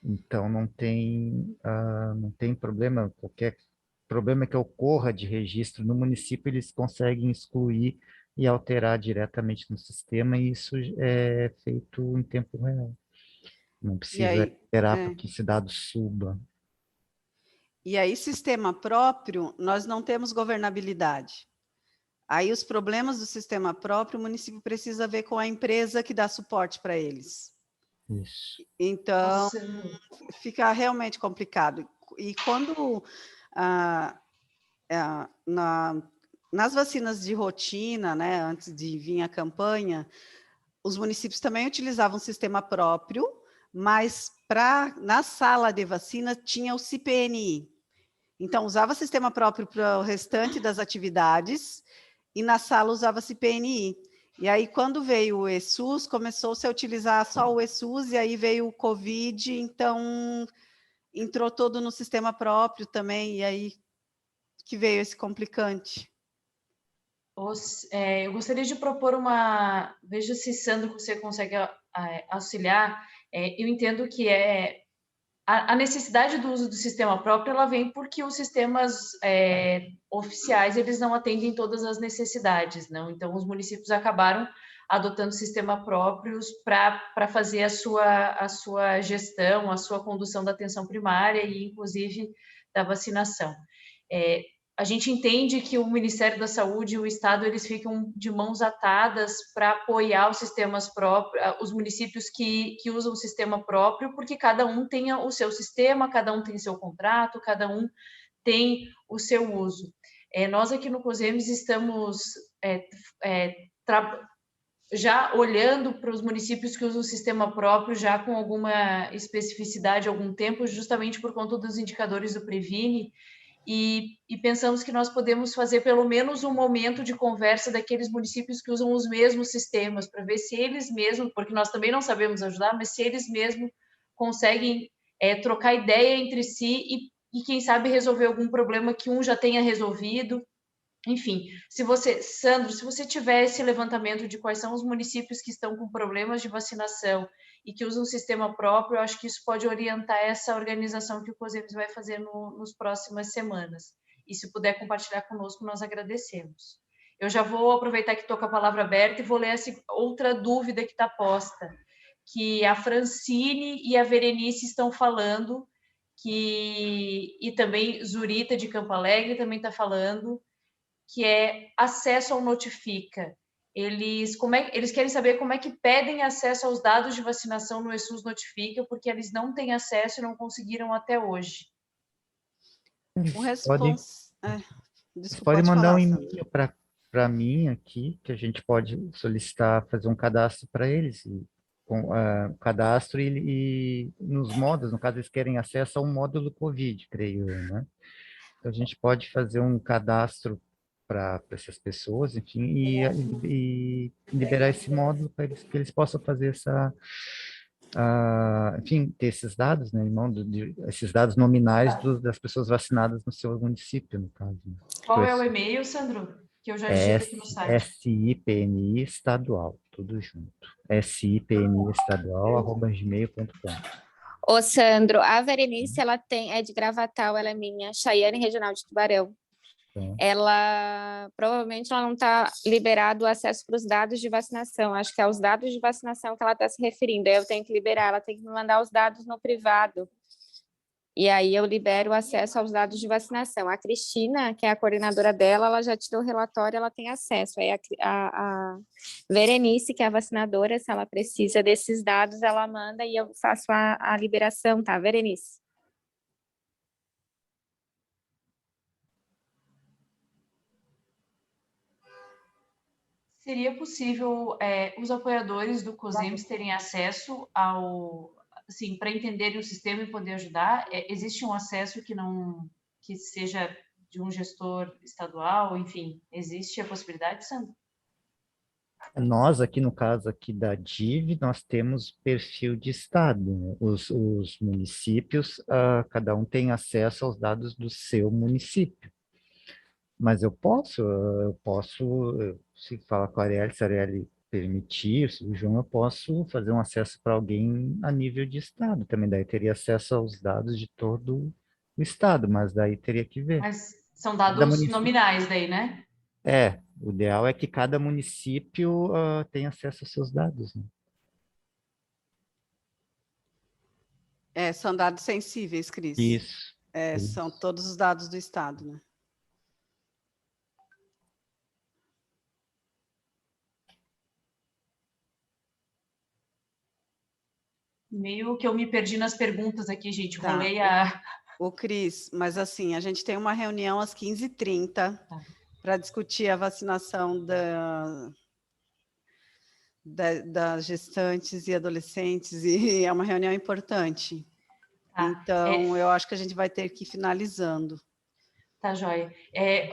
Então não tem problema, qualquer problema que ocorra de registro no município, eles conseguem excluir e alterar diretamente no sistema, e isso é feito em tempo real. Não precisa esperar para que esse dado suba. E aí, sistema próprio, nós não temos governabilidade. Aí, os problemas do sistema próprio, o município precisa ver com a empresa que dá suporte para eles. Isso. Então, fica realmente complicado. E quando nas vacinas de rotina, né, antes de vir a campanha, os municípios também utilizavam sistema próprio, mas na sala de vacina tinha o CPNI. Então, usava sistema próprio para o restante das atividades e na sala usava CPNI. E aí, quando veio o ESUS, começou-se a utilizar só o ESUS, e aí veio o Covid, então entrou todo no sistema próprio também, e aí que veio esse complicante. Eu gostaria de propor veja se, Sandro, você consegue auxiliar. Eu entendo que a necessidade do uso do sistema próprio, ela vem porque os sistemas oficiais, eles não atendem todas as necessidades, não? Então, os municípios acabaram adotando sistemas próprios para fazer a sua gestão, a sua condução da atenção primária e, inclusive, da vacinação. A gente entende que o Ministério da Saúde e o Estado, eles ficam de mãos atadas para apoiar os sistemas próprios, os municípios que usam o sistema próprio, porque cada um tem o seu sistema, cada um tem seu contrato, cada um tem o seu uso. Nós aqui no COSEMES estamos já olhando para os municípios que usam o sistema próprio, já com alguma especificidade há algum tempo, justamente por conta dos indicadores do Previne, e pensamos que nós podemos fazer pelo menos um momento de conversa daqueles municípios que usam os mesmos sistemas, para ver se eles mesmos, porque nós também não sabemos ajudar, mas se eles mesmos conseguem trocar ideia entre si e quem sabe resolver algum problema que um já tenha resolvido. Enfim, Sandro, se você tiver esse levantamento de quais são os municípios que estão com problemas de vacinação e que usam um sistema próprio, eu acho que isso pode orientar essa organização que o COSEMES vai fazer nas próximas semanas. E se puder compartilhar conosco, nós agradecemos. Eu já vou aproveitar que estou com a palavra aberta e vou ler essa outra dúvida que está posta, que a Francine e a Verenice estão falando, e também Zurita de Campo Alegre também está falando, que é acesso ao Notifica. Eles querem saber como é que pedem acesso aos dados de vacinação no ESUS Notifica, porque eles não têm acesso e não conseguiram até hoje. Pode mandar um e-mail para mim aqui, que a gente pode solicitar, fazer um cadastro para eles, cadastro e nos módulos, no caso eles querem acesso ao módulo COVID, creio eu, né? Então a gente pode fazer um cadastro para essas pessoas, enfim, e liberar esse módulo para que eles possam fazer enfim, ter esses dados, né, esses dados nominais das pessoas vacinadas no seu município, no caso. Qual é o e-mail, Sandro? Que eu já digito aqui no site. SIPNI estadual, tudo junto. SIPNI estadual@gmail.com. Ô, Sandro, a Verenice, ela é de Gravatal, ela é minha, Chaiane Regional de Tubarão. ela provavelmente ela não está liberado o acesso para os dados de vacinação. Acho que é os dados de vacinação que ela está se referindo. Aí eu tenho que liberar, ela tem que me mandar os dados no privado. E aí eu libero o acesso aos dados de vacinação. A Cristina, que é a coordenadora dela, ela já tirou o relatório, ela tem acesso. Aí a Berenice, que é a vacinadora, se ela precisa desses dados, ela manda e eu faço a liberação, tá, Berenice? Seria possível os apoiadores do COSEMS terem acesso ao, assim, para entenderem o sistema e poder ajudar? Existe um acesso que seja de um gestor estadual, enfim, existe a possibilidade, Sandro? Nós, aqui no caso aqui da DIV, nós temos perfil de estado, né? Os municípios, cada um tem acesso aos dados do seu município. Mas eu posso, se falar com a Arielle, se a Arielle permitir, se o João, eu posso fazer um acesso para alguém a nível de estado. Também daí teria acesso aos dados de todo o estado, mas daí teria que ver. Mas são dados nominais daí, né? O ideal é que cada município tenha acesso aos seus dados, né? São dados sensíveis, Cris. Isso. São todos os dados do estado, né? Meio que eu me perdi nas perguntas aqui, gente. Tá. Rolei O Cris, mas assim, a gente tem uma reunião às 15h30 para discutir a vacinação das gestantes e adolescentes, e é uma reunião importante. Então, eu acho que a gente vai ter que ir finalizando. Tá, joia.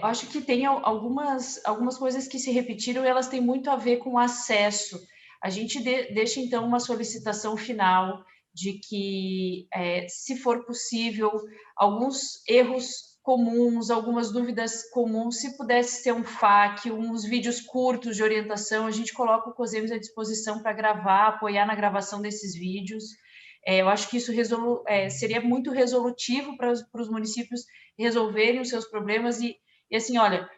Acho que tem algumas coisas que se repetiram e elas têm muito a ver com acesso. A gente deixa, então, uma solicitação final de que, se for possível, alguns erros comuns, algumas dúvidas comuns, se pudesse ter um FAQ, uns vídeos curtos de orientação, a gente coloca o COSEMS à disposição para gravar, apoiar na gravação desses vídeos. Eu acho que isso seria muito resolutivo para os municípios resolverem os seus problemas e assim, olha,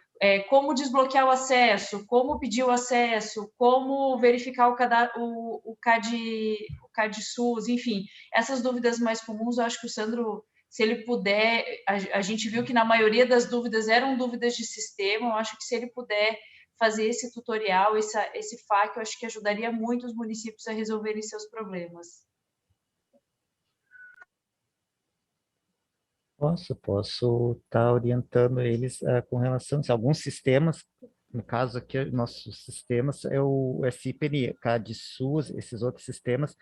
como desbloquear o acesso, como pedir o acesso, como verificar o CAD SUS, enfim, essas dúvidas mais comuns, eu acho que o Sandro, se ele puder, a gente viu que na maioria das dúvidas eram dúvidas de sistema, eu acho que se ele puder fazer esse tutorial, esse FAQ, eu acho que ajudaria muito os municípios a resolverem seus problemas. Posso estar orientando eles com relação a alguns sistemas, no caso aqui, nossos sistemas é o CIPNI, CAD SUS, esses outros sistemas,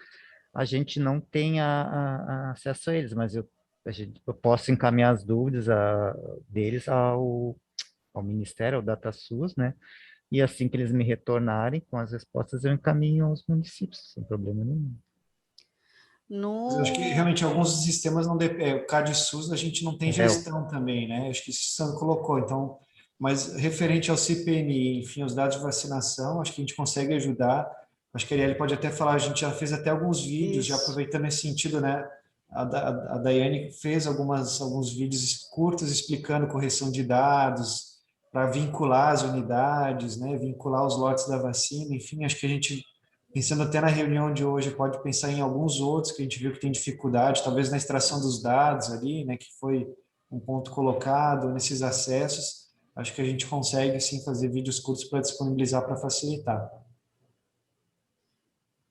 a gente não tem acesso a eles, mas eu posso encaminhar as dúvidas deles ao Ministério, ao DataSUS, né? E assim que eles me retornarem com as respostas, eu encaminho aos municípios, sem problema nenhum. Eu acho que realmente alguns sistemas não dependem. O CAD SUS a gente não tem gestão também, né? Acho que isso o Sandro colocou. Então, mas referente ao CPNI, enfim, os dados de vacinação, acho que a gente consegue ajudar. Acho que a Arielle pode até falar, a gente já fez até alguns vídeos, já aproveitando esse sentido, né? A Daiane fez alguns vídeos curtos explicando correção de dados, para vincular as unidades, né? Vincular os lotes da vacina, enfim, acho que a gente, pensando até na reunião de hoje, pode pensar em alguns outros que a gente viu que tem dificuldade, talvez na extração dos dados ali, né, que foi um ponto colocado, nesses acessos. Acho que a gente consegue, sim, fazer vídeos curtos para disponibilizar, para facilitar.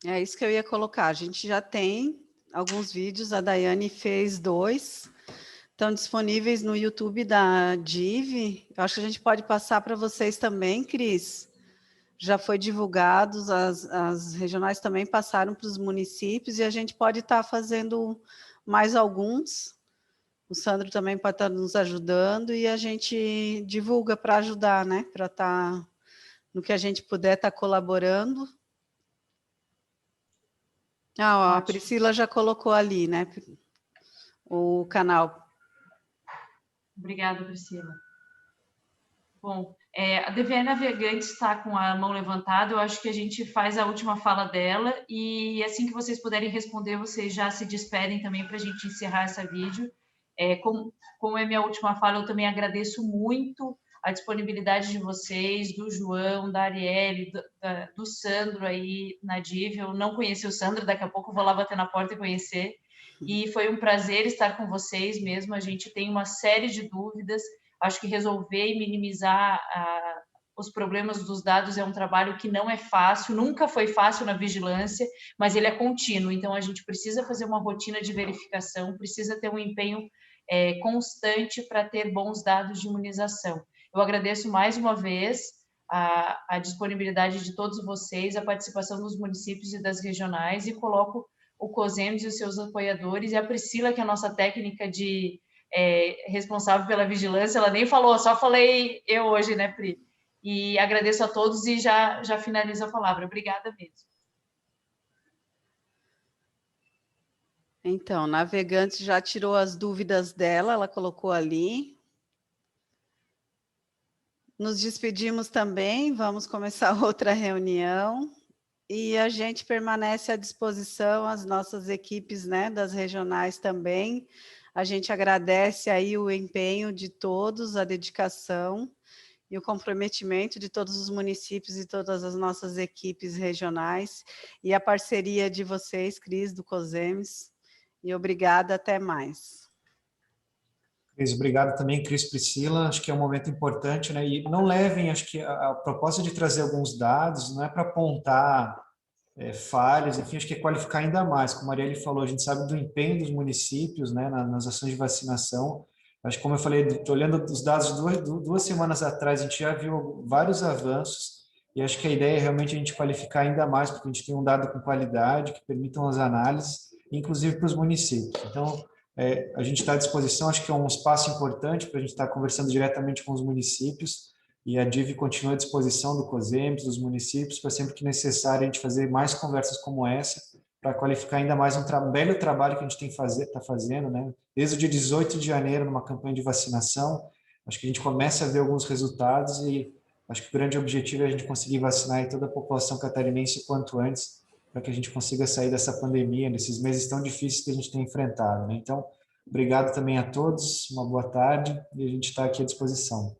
É isso que eu ia colocar. A gente já tem alguns vídeos, a Daiane fez 2, estão disponíveis no YouTube da DIV. Eu acho que a gente pode passar para vocês também, Cris. Já foi divulgados, as regionais também passaram para os municípios e a gente pode estar fazendo mais alguns. O Sandro também pode estar nos ajudando e a gente divulga para ajudar, né? Para estar no que a gente puder estar colaborando. A Priscila já colocou ali, né? O canal. Obrigada, Priscila. Bom, a DVE Navegante está com a mão levantada, eu acho que a gente faz a última fala dela e assim que vocês puderem responder, vocês já se despedem também para a gente encerrar essa vídeo. Como é minha última fala, eu também agradeço muito a disponibilidade de vocês, do João, da Arielle, do Sandro aí na DIV. Eu não conheci o Sandro, daqui a pouco eu vou lá bater na porta e conhecer. E foi um prazer estar com vocês mesmo. A gente tem uma série de dúvidas. Acho que resolver e minimizar os problemas dos dados é um trabalho que não é fácil, nunca foi fácil na vigilância, mas ele é contínuo. Então, a gente precisa fazer uma rotina de verificação, precisa ter um empenho constante para ter bons dados de imunização. Eu agradeço mais uma vez a disponibilidade de todos vocês, a participação dos municípios e das regionais, e coloco o COSEMS e os seus apoiadores, e a Priscila, que é a nossa técnica responsável pela vigilância, ela nem falou, só falei eu hoje, né, Pri? E agradeço a todos e já finalizo a palavra. Obrigada mesmo. Então, navegante já tirou as dúvidas dela, ela colocou ali. Nos despedimos também, vamos começar outra reunião. E a gente permanece à disposição, as nossas equipes, né, das regionais também. A gente agradece aí o empenho de todos, a dedicação e o comprometimento de todos os municípios e todas as nossas equipes regionais e a parceria de vocês, Cris, do COSEMS. E obrigada, até mais. Cris, obrigado também, Cris, Priscila. Acho que é um momento importante, né? E não levem, acho que a proposta de trazer alguns dados não é para apontar falhas, enfim, acho que é qualificar ainda mais. Como a Arielle falou, a gente sabe do empenho dos municípios, né, nas ações de vacinação. Acho que, como eu falei, olhando os dados de duas semanas atrás, a gente já viu vários avanços, e acho que a ideia é realmente a gente qualificar ainda mais, porque a gente tem um dado com qualidade, que permitam as análises, inclusive para os municípios. Então, a gente está à disposição, acho que é um espaço importante para a gente estar conversando diretamente com os municípios, e a DIV continua à disposição do COSEMS, dos municípios, para sempre que necessário a gente fazer mais conversas como essa, para qualificar ainda mais um belo trabalho que a gente está fazendo, né? Desde o dia 18 de janeiro, numa campanha de vacinação, acho que a gente começa a ver alguns resultados e acho que o grande objetivo é a gente conseguir vacinar toda a população catarinense o quanto antes, para que a gente consiga sair dessa pandemia, nesses meses tão difíceis que a gente tem enfrentado, né? Então, obrigado também a todos, uma boa tarde, e a gente está aqui à disposição.